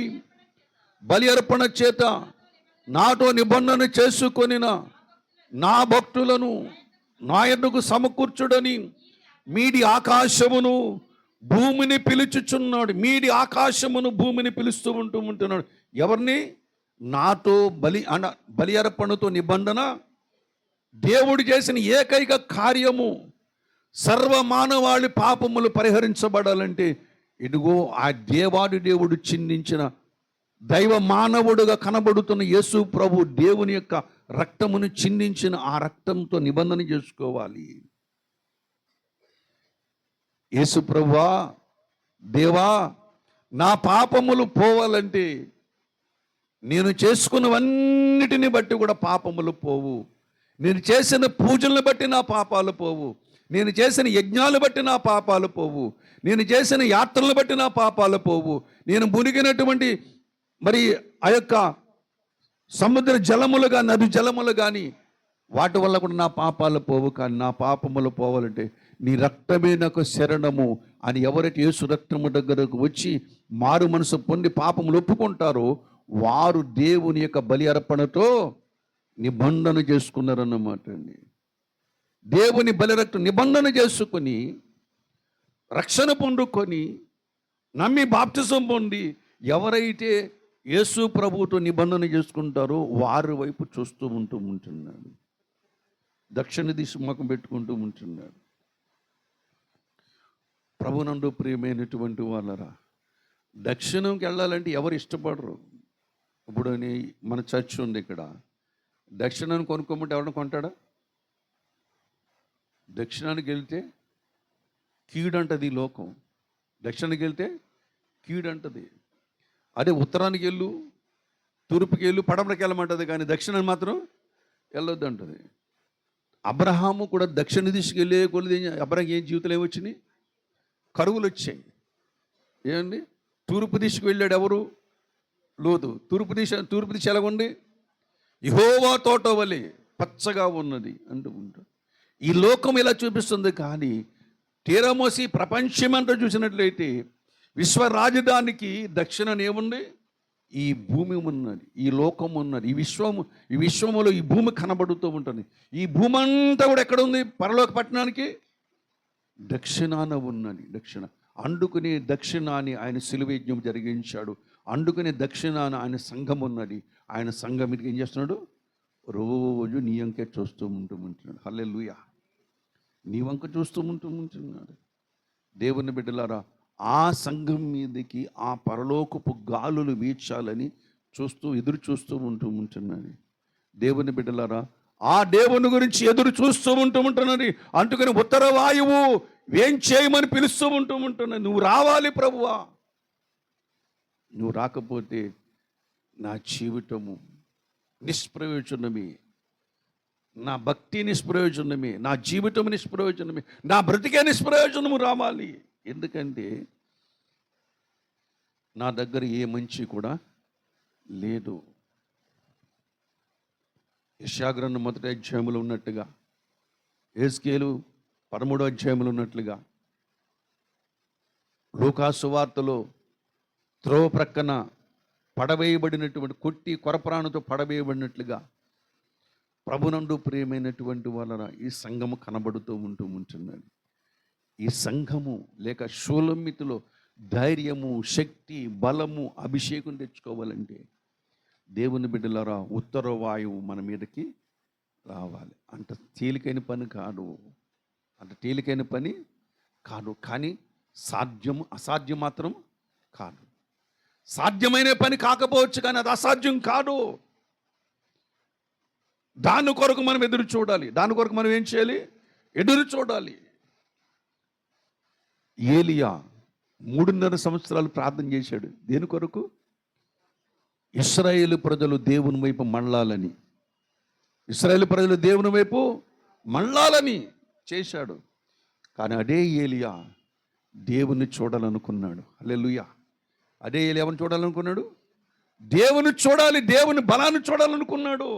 బలి అర్పణ చేత నాతో నిబంధన చేసుకొనిన నా భక్తులను నా యొద్దకు సమకూర్చుడని మీడి ఆకాశమును భూమిని పిలుచుచున్నాడు. మీడి ఆకాశమును భూమిని పిలుస్తూ ఉంటున్నాడు. ఎవరిని? నాతో బలి అర్పణతో నిబంధన. దేవుడు చేసిన ఏకైక కార్యము సర్వ మానవాళి పాపములు పరిహరించబడాలంటే ఇదిగో ఆ దేవుడు చిందించిన దైవ మానవుడుగా కనబడుతున్న యేసు ప్రభు దేవుని యొక్క రక్తమును చిందించిన ఆ రక్తంతో నిబంధన చేసుకోవాలి. యేసు ప్రభువా, దేవా, నా పాపములు పోవాలంటే నేను చేసుకున్నవన్నిటిని బట్టి కూడా పాపములు పోవు. నేను చేసిన పూజలను బట్టి నా పాపాలు పోవు. నేను చేసిన యజ్ఞాలు బట్టి నా పాపాలు పోవు. నేను చేసిన యాత్రలను బట్టి నా పాపాలు పోవు. నేను మునిగినటువంటి ఆ యొక్క సముద్ర జలములుగా, నది జలములు కానీ వాటి వల్ల కూడా నా పాపాలు పోవు. కానీ నా పాపములు పోవాలంటే నీ రక్తమే నాకు శరణము అని ఎవరైతే యేసు రక్తము దగ్గరకు వచ్చి మారు మనసు పొంది పాపములు ఒప్పుకుంటారో వారు దేవుని యొక్క బలి అర్పణతో నిబంధన చేసుకున్నారన్నమాట అండి. దేవుని బలి రక్తం నిబంధన చేసుకొని రక్షణ పొందుకొని నమ్మి బాప్తిజం పొంది ఎవరైతే యేసు ప్రభువుతో నిబంధన చేసుకుంటారో వారి వైపు చూస్తూ ఉంటున్నాడు. దక్షిణ దిశ ముఖం పెట్టుకుంటూ ఉంటున్నాడు. ప్రభునందు ప్రియమైనటువంటి వాళ్ళరా, దక్షిణంకి వెళ్ళాలంటే ఎవరు ఇష్టపడరు. ఇప్పుడు మన చర్చ్ ఉంది ఇక్కడ. దక్షిణాన్ని కొనుక్కోమంటే ఎవరిని కొంటాడా? దక్షిణానికి వెళ్తే కీడంటది ఈ లోకం. దక్షిణానికి వెళ్తే కీడంటది. అదే ఉత్తరానికి వెళ్ళు, తూర్పుకి వెళ్ళు, పడమరకి వెళ్ళమంటది. కానీ దక్షిణాన్ని మాత్రం వెళ్ళొద్దు అంటది. అబ్రహాము కూడా దక్షిణ దిశకి వెళ్ళే కొద్ది అబ్రహాం ఏం జీవితంలో ఏమొచ్చినాయి? కరువులు వచ్చాయి. ఏమండి? తూర్పు దిశకు వెళ్ళాడు ఎవరు? లోతు. తూర్పు దిశ ఎలాగుంది? యెహోవా తోట వలె పచ్చగా ఉన్నది అంటూ ఉంటాడు. ఈ లోకం ఇలా చూపిస్తుంది, కానీ తీరమోసి ప్రపంచమంతా చూసినట్లయితే విశ్వ రాజధానికి దక్షిణాన ఏముంది? ఈ భూమి ఉన్నది, ఈ లోకం ఉన్నది, ఈ విశ్వములో ఈ భూమి కనబడుతూ ఉంటుంది. ఈ భూమి అంతా కూడా ఎక్కడ ఉంది? పరలోక పట్టణానికి దక్షిణాన ఉన్నది. అందుకునే దక్షిణాన్ని ఆయన శిలువయజ్ఞం జరిగించాడు. అందుకునే దక్షిణాన ఆయన సంఘం ఉన్నది. ఆయన సంఘం మీదకి ఏం చేస్తున్నాడు? రోజు నీ వంకే చూస్తూ ఉంటున్నాడు. హల్లెలూయా. నీ వంక చూస్తూ ఉంటున్నాడు. దేవుని బిడ్డలారా, ఆ సంఘం మీదకి ఆ పరలోకపు గాలులు వీచాలని ఎదురు చూస్తూ ఉంటున్నది. దేవుని బిడ్డలారా, ఆ దేవుని గురించి ఎదురు చూస్తూ ఉంటున్నది. అందుకని ఉత్తర వాయువు ఏం చేయమని పిలుస్తూ ఉంటున్నది. నువ్వు రావాలి ప్రభువా. నువ్వు రాకపోతే నా జీవితము నిష్ప్రయోజనమే, నా భక్తి నిష్ప్రయోజనమే, నా జీవితం నిష్ప్రయోజనమే, నా బ్రతికే నిష్ప్రయోజనము రావాలి. ఎందుకంటే నా దగ్గర ఏ మంచి కూడా లేదు. యెషయా గ్రంథం 1వ అధ్యాయంలో ఉన్నట్టుగా, యెహెజ్కేలు 13వ అధ్యాయంలో ఉన్నట్లుగా, లూకా సువార్తలో త్రోవ ప్రక్కన పడవేయబడినటువంటి కొట్టి కొరప్రాణుతో పడవేయబడినట్లుగా ప్రభునందు ప్రియమైనటువంటి వాళ్ళ ఈ సంఘము కనబడుతూ ఉంటున్నది. ఈ సంఘము లేక షూలమ్మితిలో ధైర్యము, శక్తి, బలము, అభిషేకం తెచ్చుకోవాలంటే దేవుని బిడ్డలారా, ఉత్తర వాయువు మన మీదకి రావాలి. అంత తేలికైన పని కాదు, కానీ అసాధ్యం మాత్రం కాదు. సాధ్యమైన పని కాకపోవచ్చు, కానీ అది అసాధ్యం కాదు. దాని కొరకు మనం ఎదురు చూడాలి. దాని కొరకు మనం ఏం చేయాలి? ఎదురు చూడాలి. ఏలియా 3.5 సంవత్సరాలు ప్రార్థన చేశాడు. దేని కొరకు? ఇశ్రాయేలు ప్రజలు దేవుని వైపు మళ్ళాలని, చేశాడు. కానీ అదే ఏలియా దేవుని చూడాలనుకున్నాడు. హల్లెలూయా. అదే ఏలియా ఎవరిని చూడాలనుకున్నాడు? దేవుని చూడాలి, దేవుని బలాన్ని చూడాలనుకున్నాడు.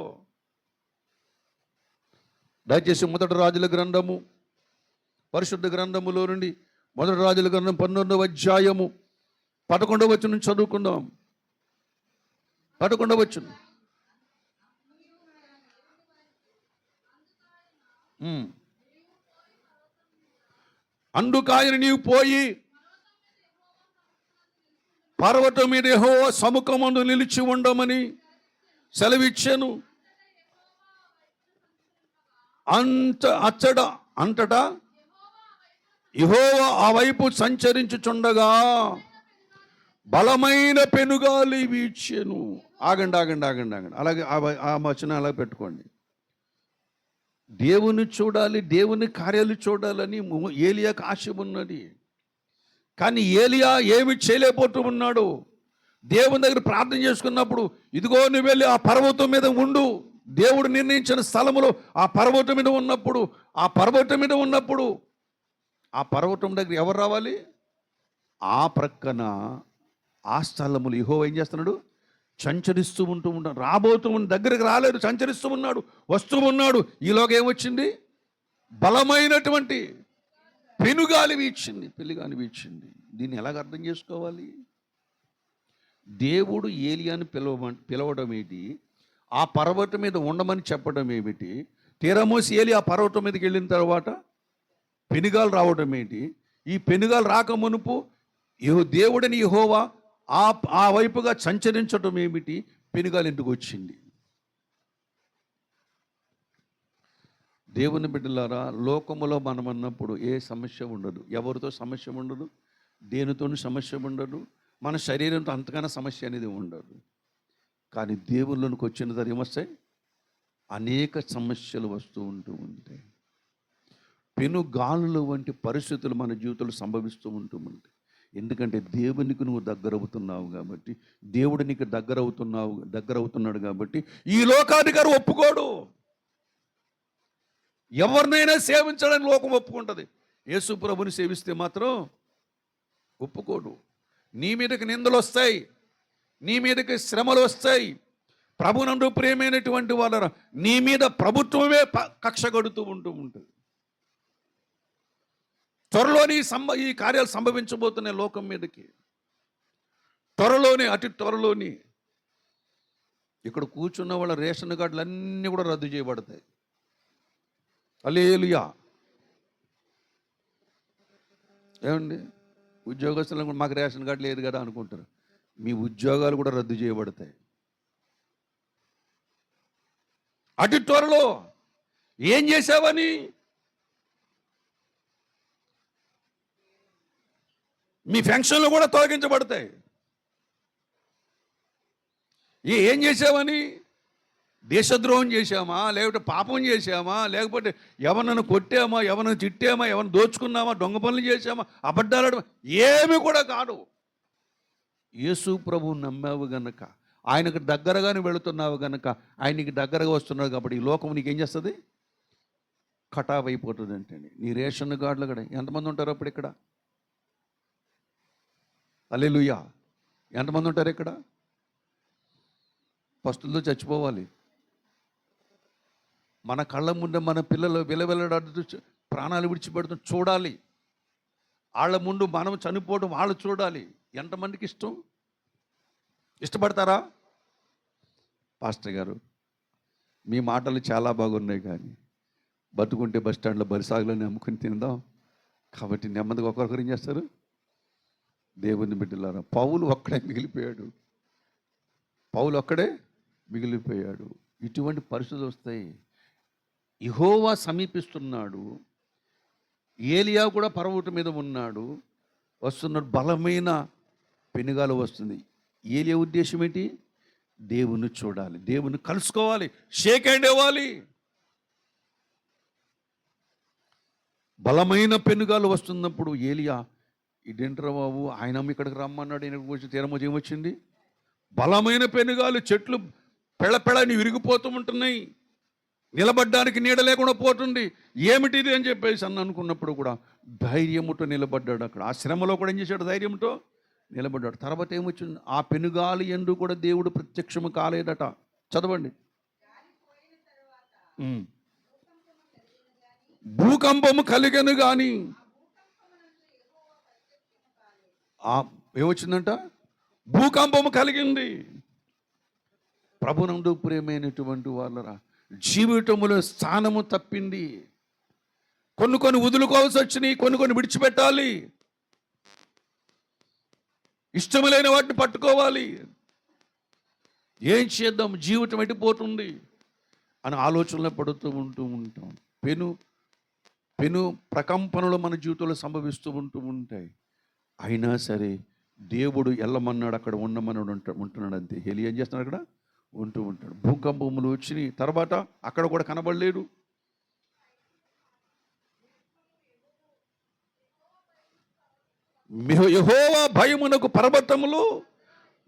దయచేసి 1 రాజుల గ్రంథము, పరిశుద్ధ గ్రంథములో నుండి 1 రాజుల గ్రంథం 12వ అధ్యాయము 11వ వచనం చదువుకుందాం. 11వ వచనం. అందుకాయన నీవు పోయి పర్వతం మీద యెహోవా సముఖమందు నిలిచి ఉండమని సెలవిచ్చాను. అంతటా యెహోవా ఆ వైపు సంచరించుచుండగా బలమైన పెనుగాలి వీచెను. ఆగండి. అలాగే ఆ వచనం అలా పెట్టుకోండి. దేవుని చూడాలి, దేవుని కార్యాలు చూడాలని ఏలియాకు ఆశ ఉన్నది. కానీ ఏలియా ఏమి చేయలేకపోతూ ఉన్నాడు. దేవుని దగ్గర ప్రార్థన చేసుకున్నప్పుడు, ఇదిగో నువ్వు వెళ్ళి ఆ పర్వతం మీద ఉండు. దేవుడు నిర్ణయించిన స్థలములో ఆ పర్వతం మీద ఉన్నప్పుడు ఆ పర్వతం దగ్గర ఎవరు రావాలి? ఆ ప్రక్కన ఆ స్థలములు యెహోవా ఏం చేస్తున్నాడు? సంచరిస్తూ ఉంటాడు. దగ్గరికి రాలేదు, సంచరిస్తూ ఉన్నాడు, వస్తూ ఉన్నాడు. ఈలోగా ఏమొచ్చింది? బలమైనటువంటి పెనుగాలి వీచింది. దీన్ని ఎలాగ అర్థం చేసుకోవాలి? దేవుడు ఏలియాను పిలవడం ఏంటి? ఆ పర్వతం మీద ఉండమని చెప్పడం ఏమిటి? తీరమోసి ఏలి ఆ పర్వతం మీదకి వెళ్ళిన తర్వాత పెనుగాలు రావడం ఏంటి? ఈ పెనుగాలు రాక మునుపు దేవుడని యెహోవా ఆ వైపుగా సంచరించడం ఏమిటి? పెనుగాలు ఎందుకు వచ్చింది? దేవుని బిడ్డలారా, లోకములో మనం అన్నప్పుడు ఏ సమస్య ఉండదు, ఎవరితో సమస్య ఉండదు, దేనితోనూ సమస్య ఉండదు, మన శరీరంతో అంతకన్నా సమస్య అనేది ఉండదు. కానీ దేవుళ్ళకి వచ్చిన దాని ఏమొస్తాయి? అనేక సమస్యలు వస్తూ ఉంటాయి. పెనుగాలుల వంటి పరిస్థితులు మన జీవితంలో సంభవిస్తూ ఉంటాయి. ఎందుకంటే దేవునికి నువ్వు దగ్గరవుతున్నావు కాబట్టి, దేవుడు నీకు దగ్గరవుతున్నాడు కాబట్టి ఈ లోకాధికారి ఒప్పుకోడు. ఎవరినైనా సేవించడానికి లోకం ఒప్పుకుంటుంది. యేసు ప్రభుని సేవిస్తే మాత్రం ఒప్పుకోడు. నీ మీదకి నిందలు వస్తాయి, నీ మీదకి శ్రమలు వస్తాయి. ప్రభునందు ప్రియమైనటువంటి వాళ్ళ నీ మీద ప్రభుత్వమే కక్ష కడుతూ ఉంటుంది. త్వరలోని ఈ కార్యాలు సంభవించబోతున్నాయి లోకం మీదకి. త్వరలోనే, అతి త్వరలోని ఇక్కడ కూర్చున్న వాళ్ళ రేషన్ కార్డులు అన్నీ కూడా రద్దు చేయబడతాయి. హల్లెలూయా. ఏమండి, ఉద్యోగస్తులు కూడా మాకు రేషన్ కార్డు లేదు కదా అనుకుంటారు. మీ ఉద్యోగాలు కూడా రద్దు చేయబడతాయి అతి త్వరలో. ఏం చేసావని మీ పెన్షన్లు కూడా తొలగించబడతాయి. ఏం చేసావని, దేశద్రోహం చేశామా, లేకపోతే పాపం చేశామా, లేకపోతే ఎవరినైనా కొట్టామా, ఎవరిని తిట్టామా, ఎవరిని దోచుకున్నామా, దొంగ పనులు చేశామా, అబద్ధాలు ఏమి కూడా కాదు. యేసు ప్రభువు నమ్మావు గనక, ఆయనకు దగ్గరగానే వెళుతున్నావు గనక, ఆయనకి దగ్గరగా వస్తున్నావు కాబట్టి ఈ లోకం నీకేం చేస్తుంది, కటాఫ్ అయిపోతుంది. అంటే నీ రేషన్ కార్డులు కూడా ఎంతమంది ఉంటారు అప్పుడు ఇక్కడ? హల్లెలూయా. ఎంతమంది ఉంటారు ఇక్కడ? పస్తులతో చచ్చిపోవాలి. మన కళ్ళ ముందు మన పిల్లలు విలవిలడాడుతూ ప్రాణాలు విడిచిపెడుతూ చూడాలి. వాళ్ళ ముందు మనం చనిపోవడం వాళ్ళు చూడాలి. ఎంతమందికి ఇష్టం? ఇష్టపడతారా? పాస్టర్ గారు, మీ మాటలు చాలా బాగున్నాయి, కానీ బతుకుంటే బస్ స్టాండ్లో బరిసాగులని అమ్ముకుని తిందాం కాబట్టి నెమ్మదిగా ఒకరికొకరు ఏం చేస్తారు? దేవుని బిడ్డలారా, పౌలు ఒక్కడే మిగిలిపోయాడు. పౌలు ఒక్కడే మిగిలిపోయాడు. ఇటువంటి పరిస్థితులు వస్తాయి. యెహోవా సమీపిస్తున్నాడు. ఏలియా కూడా పర్వతం మీద ఉన్నాడు, వస్తున్నాడు. బలమైన పెనుగాలు వస్తుంది. ఏలియా ఉద్దేశం ఏంటి? దేవుని చూడాలి, దేవుని కలుసుకోవాలి, షేక్ హ్యాండ్ ఇవ్వాలి. బలమైన పెనుగాలు వస్తున్నప్పుడు ఏలియా, ఇదేంట్రా బాబు, ఆయన ఇక్కడికి రమ్మన్నాడు, ఈయనకు వచ్చి తీరమోజు ఏమొచ్చింది? బలమైన పెనుగాలు, చెట్లు పెళ్ళని విరిగిపోతూ ఉంటున్నాయి, నిలబడ్డానికి నీడ లేకుండా పోతుంది. ఏమిటిది అని చెప్పేసి అనుకున్నప్పుడు కూడా ధైర్యముతో నిలబడ్డాడు. అక్కడ ఆ శ్రమలో కూడా ఏం చేశాడు? ధైర్యంతో నిలబడ్డాడు. తర్వాత ఏమొచ్చింది? ఆ పెనుగాలి యందు కూడా దేవుడు ప్రత్యక్షము కాలేదట. చదవండి. భూకంపము కలిగను కానీ ఏమొచ్చిందంట? భూకంపము కలిగింది. ప్రభునందు ప్రియమైనటువంటి వాళ్ళరా, జీవితంలో స్థానము తప్పింది. కొన్ని వదులుకోవాల్సి వచ్చినాయి, కొన్ని విడిచిపెట్టాలి. ఇష్టములైన వాటిని పట్టుకోవాలి. ఏం చేద్దాం, జీవితం ఎట్టిపోతుంది అని ఆలోచనలో పడుతూ ఉంటాం. పెను ప్రకంపనలు మన జీవితంలో సంభవిస్తూ ఉంటాయి. అయినా సరే దేవుడు ఎల్లమన్నాడు, అక్కడ ఉండమన్నాడు, ఉంటున్నాడు. అంతే. ఏలియా ఏం చేస్తున్నాడు? అక్కడ ఉంటాడు. భూకంపములు వచ్చినాయి. తర్వాత అక్కడ కూడా కనబడలేడు. యెహోవా భయమునకు పర్వతములు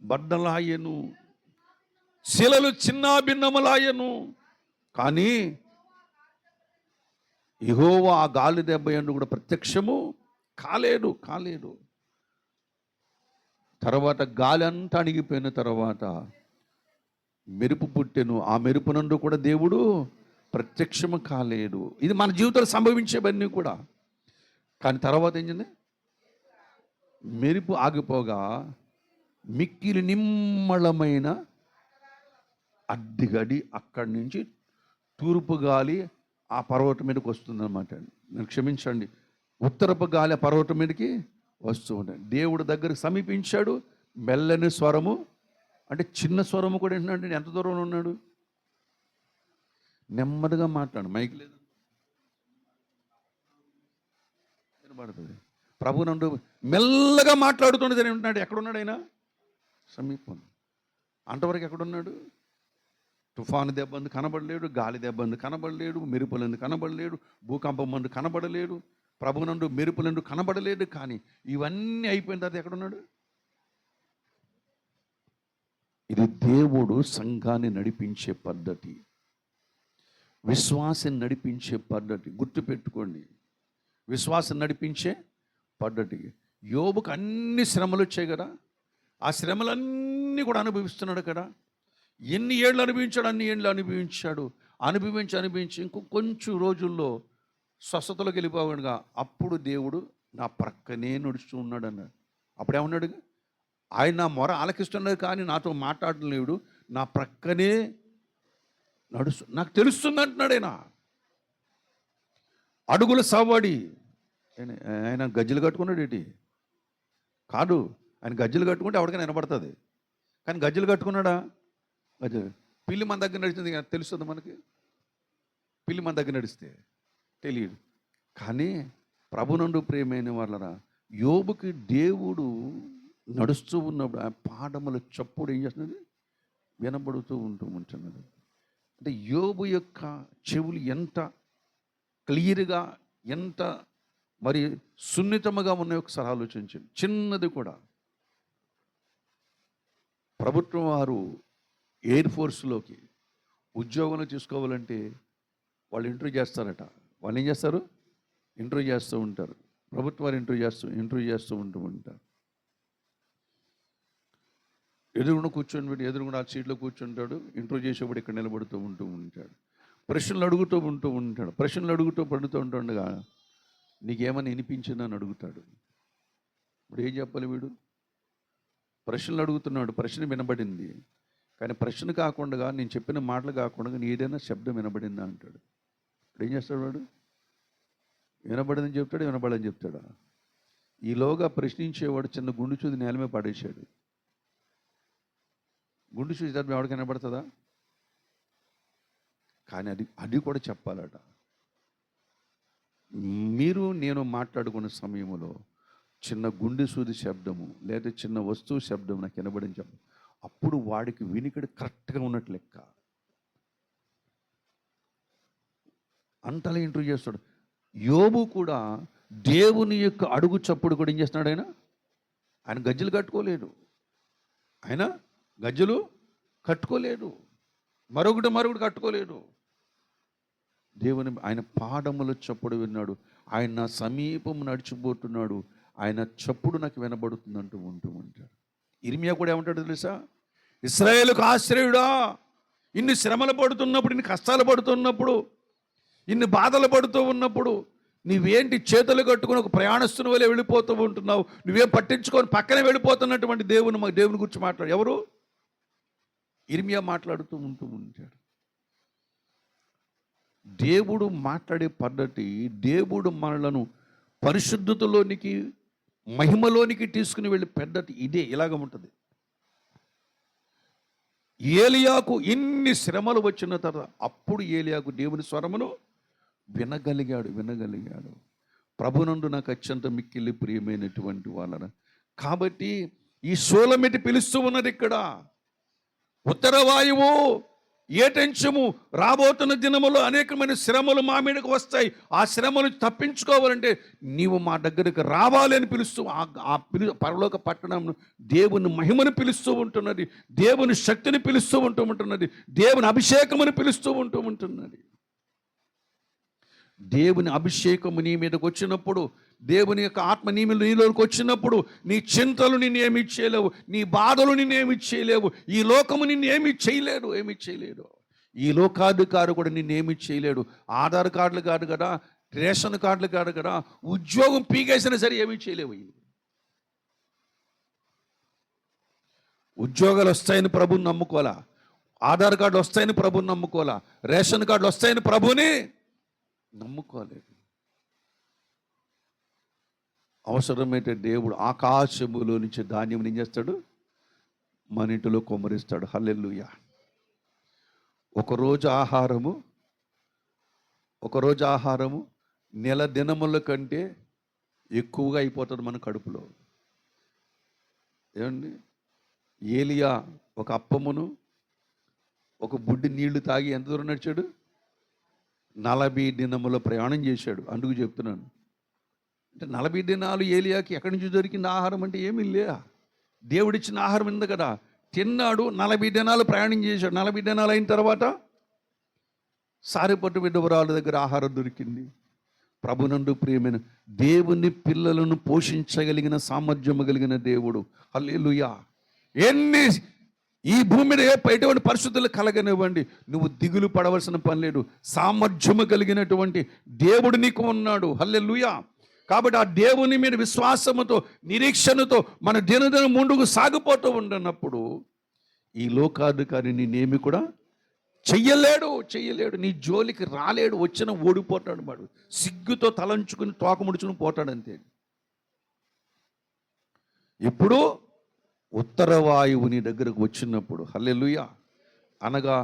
బద్దలాయెను, శిలలు చిన్నాభిన్నములాయెను. కానీ యెహోవా ఆ గాలి దెబ్బ యందు కూడా ప్రత్యక్షము కాలేదు. తర్వాత గాలి అంతా అణిగిపోయిన తర్వాత మెరుపు పుట్టెను. ఆ మెరుపునందు కూడా దేవుడు ప్రత్యక్షము కాలేదు. ఇది మన జీవితంలో సంభవించేవన్నీ కూడా. కానీ తర్వాత ఏం చేయండి? మెరుపు ఆగిపోగా మిక్కిలి నిమ్మళమైన అడ్డిగడి అక్కడి నుంచి తూర్పు గాలి ఆ పర్వతం మీదకి వస్తుందన్నమాట. నేను క్షమించండి, ఉత్తరపు గాలి ఆ పర్వతం మీదకి వస్తూ ఉంటాయి. దేవుడు దగ్గరికి సమీపించాడు. మెల్లని స్వరము, అంటే చిన్న స్వరము కూడా ఏంటంటే ఎంత దూరంలో ఉన్నాడు? నెమ్మదిగా మాట్లాడు, మైక్ లేదు, వినబడుతుంది. ప్రభు నందు మెల్లగా మాట్లాడుతుండేది ఉంటున్నాడు. ఎక్కడున్నాడు ఆయన? సమీపం. అంతవరకు ఎక్కడున్నాడు? తుఫాను దెబ్బందు కనబడలేడు, గాలి దెబ్బందు కనబడలేడు, మెరుపులందు కనబడలేడు, భూకంపం మందు కనబడలేడు, ప్రభునందు మెరుపులందు కనబడలేడు. కానీ ఇవన్నీ అయిపోయిన తర్వాత ఎక్కడున్నాడు? ఇది దేవుడు సంఘాన్ని నడిపించే పద్ధతి, విశ్వాసం నడిపించే పద్ధతి. గుర్తుపెట్టుకోండి, విశ్వాసం నడిపించే పద్ధతి. యోబుకు అన్ని శ్రమలు వచ్చాయి కదా, ఆ శ్రమలన్నీ అన్నీ కూడా అనుభవిస్తున్నాడు కదా. ఎన్ని ఏళ్ళు అనుభవించాడు, అన్ని ఏళ్ళు అనుభవించాడు. అనుభవించి కొంచెం రోజుల్లో స్వస్థతలోకి వెళ్ళిపోవాడుగా. అప్పుడు దేవుడు నా ప్రక్కనే నడుస్తూ ఉన్నాడు అన్నాడు. అప్పుడేమన్నాడు? ఆయన నా మొర ఆలకిస్తున్నాడు కానీ నాతో మాట్లాడడం లేడు, నా ప్రక్కనే నాకు తెలుస్తుంది అంటున్నాడు ఆయన. అడుగుల సవ్వడి. ఆయన గజ్జలు కట్టుకున్నాడు ఏంటి? కాదు, ఆయన గజ్జలు కట్టుకుంటే ఎవరికైనా వినపడుతుంది, కానీ గజ్జలు కట్టుకున్నాడా? గజ్జలు. పిల్లి మన దగ్గర నడిచింది తెలుస్తుంది మనకి. పిల్లి మన దగ్గర నడిస్తే తెలియదు. కానీ ప్రభునందు ప్రియమైన వాళ్ళరా, యోబుకి దేవుడు నడుస్తూ ఉన్నప్పుడు ఆ పాదముల చప్పుడు ఏం చేస్తున్నది? వినబడుతూ ఉంటున్నది. అంటే యోబు యొక్క చెవులు ఎంత క్లియర్గా, ఎంత మరి సున్నితముగా ఉన్నాయో ఒకసారి ఆలోచించండి. చిన్నది కూడా. ప్రభుత్వం వారు ఎయిర్ ఫోర్స్లోకి ఉద్యోగంలో తీసుకోవాలంటే వాళ్ళు ఇంటర్వ్యూ చేస్తారట. వాళ్ళు ఏం చేస్తారు? ఇంటర్వ్యూ చేస్తూ ఉంటారు. ప్రభుత్వం వారు ఇంటర్వ్యూ చేస్తూ ఉంటారు. ఎదురుగుండా కూర్చొని ఎదురుగుండా ఆ సీట్లో కూర్చుంటాడు. ఇంటర్వ్యూ చేసేప్పుడు ఇక్కడ నిలబడుతూ ఉంటాడు. ప్రశ్నలు అడుగుతూ ఉంటాడు. పడుతూ ఉంటుండగా నీకేమని వినిపించిందని అడుగుతాడు. ఇప్పుడు ఏం చెప్పాలి వీడు? ప్రశ్నలు అడుగుతున్నాడు, ప్రశ్న వినబడింది, కానీ ప్రశ్న కాకుండా నేను చెప్పిన మాటలు కాకుండా నీ ఏదైనా శబ్దం వినబడిందా అంటాడు. ఇప్పుడు ఏం చేస్తాడు వాడు? వినబడిందని చెప్తాడు, వినబడని చెప్తాడా? ఈలోగా ప్రశ్నించేవాడు చిన్న గుండు చూసి నేల మీద పడేశాడు. గుండు చూసి ఎవరికి వినబడుతుందా? కానీ అది కూడా చెప్పాలట. మీరు నేను మాట్లాడుకున్న సమయంలో చిన్న గుండె సూది శబ్దము లేదా చిన్న వస్తువు శబ్దం నాకు వినబడిని చెప్పు, అప్పుడు వాడికి వినికిడి కరెక్ట్గా ఉన్నట్లు లెక్క. అంతలా ఇంటర్వ్యూ చేస్తాడు. యోబు కూడా దేవుని యొక్క అడుగు చప్పుడు కూడా ఏం చేస్తున్నాడు? ఆయన గజ్జలు కట్టుకోలేడు. మరొకటి కట్టుకోలేడు. దేవుని ఆయన పాదముల చప్పుడు విన్నాడు. ఆయన నా సమీపం నడిచిపోతున్నాడు, ఆయన చప్పుడు నాకు వినబడుతుంది అంటూ ఉంటాడు. ఇర్మియా కూడా ఏమంటాడు తెలుసా? ఇశ్రాయేలుకు ఆశ్రయుడా, ఇన్ని శ్రమలు పడుతున్నప్పుడు, ఇన్ని కష్టాలు పడుతున్నప్పుడు, ఇన్ని బాధలు పడుతూ ఉన్నప్పుడు నువ్వేంటి చేతులు కట్టుకుని ఒక ప్రయాణస్తుని వల్ల వెళ్ళిపోతూ ఉంటున్నావు? నువ్వేం పట్టించుకొని పక్కనే వెళ్ళిపోతున్నటువంటి దేవుని గురించి మాట్లాడు. ఎవరు? ఇర్మియా మాట్లాడుతూ ఉంటాడు. దేవుడు మాట్లాడే పద్ధతి, దేవుడు మనలను పరిశుద్ధతలోనికి, మహిమలోనికి తీసుకుని వెళ్ళే పద్ధతి ఇదే. ఇలాగ ఉంటుంది. ఏలియాకు ఇన్ని శ్రమలు వచ్చిన తర్వాత అప్పుడు ఏలియాకు దేవుని స్వరమును వినగలిగాడు. ప్రభునందు నాకు అత్యంత మిక్కిలి ప్రియమైనటువంటి వాళ్ళను. కాబట్టి ఈ సోలమిటి పిలుస్తూ ఉన్నది ఇక్కడ. ఉత్తర వాయువు ఏటెంచము, రాబోతున్న దినములో అనేకమైన శ్రమలు మా మీదకు వస్తాయి. ఆ శ్రమలు తప్పించుకోవాలంటే నీవు మా దగ్గరికి రావాలి అని పిలుస్తూ పరలోక పట్టణం దేవుని మహిమను పిలుస్తూ ఉంటున్నది, దేవుని శక్తిని పిలుస్తూ ఉంటున్నది, దేవుని అభిషేకమును పిలుస్తూ ఉంటున్నది. దేవుని అభిషేకము నీ మీదకి వచ్చినప్పుడు, దేవుని యొక్క ఆత్మ నీలోకి వచ్చినప్పుడు నీ చింతలు నిన్నేమి చేయలేవు, నీ బాధలు నిన్నేమి చేయలేవు, ఈ లోకము నిన్నేమి చేయలేడు. ఈ లోకాధికారు కూడా నిన్నేమి చేయలేడు. ఆధార్ కార్డులు కాదు కదా, రేషన్ కార్డులు కాదు కదా, ఉద్యోగం పీకేసినా సరే ఏమీ చేయలేవు. ఉద్యోగాలు వస్తాయని ప్రభుని నమ్ముకోవాలా, ఆధార్ కార్డులు వస్తాయని ప్రభుని నమ్ముకోవాలా, రేషన్ కార్డులు వస్తాయని ప్రభుని నమ్ముకోలేదు. అవసరమైతే దేవుడు ఆకాశములో నుంచి ధాన్యం ఏం చేస్తాడు? మన ఇంటిలో కొమ్మరిస్తాడు. హల్లెలూయా. ఒకరోజు ఆహారము నెల దినముల కంటే ఎక్కువగా అయిపోతుంది మన కడుపులో. ఏమండి? ఏలియా ఒక అప్పమును ఒక బుడ్డి నీళ్లు తాగి ఎంత దూరం నడిచాడు? 40 దినముల ప్రయాణం చేశాడు. అందుకు చెప్తున్నాను, అంటే 40 దినాలు ఏలియాకి ఎక్కడి నుంచి దొరికింది ఆహారం? అంటే ఏమీ లేదా, దేవుడిచ్చిన ఆహారం ఉంది కదా, తిన్నాడు. 40 దినాలు ప్రయాణం చేశాడు. 40 దినాలు అయిన తర్వాత సారెపట్టు విధవరాలు దగ్గర ఆహారం దొరికింది. ప్రభునందు ప్రియమైన దేవుని పిల్లలను పోషించగలిగిన సామర్థ్యము కలిగిన దేవుడు. హల్లెలూయా. ఎన్ని ఈ భూమి మీద ఎటువంటి పరిస్థితులు కలగనివ్వండి, నువ్వు దిగులు పడవలసిన పని లేదు. సామర్థ్యము కలిగినటువంటి దేవుడు నీకు ఉన్నాడు. హల్లెలూయా. కాబట్టి ఆ దేవుని మీద విశ్వాసముతో, నిరీక్షణతో మన దినదిన ముందుకు సాగిపోతూ ఉండనప్పుడు ఈ లోకాధికారి నేనేమి కూడా చెయ్యలేడు. నీ జోలికి రాలేడు. వచ్చిన ఓడిపోతాడు. వాడు సిగ్గుతో తలంచుకుని తోక ముడుచుకుని పోతాడు అంతే. ఇప్పుడు ఉత్తర వాయువు నీ దగ్గరకు వచ్చినప్పుడు, హల్లెలూయా, అనగా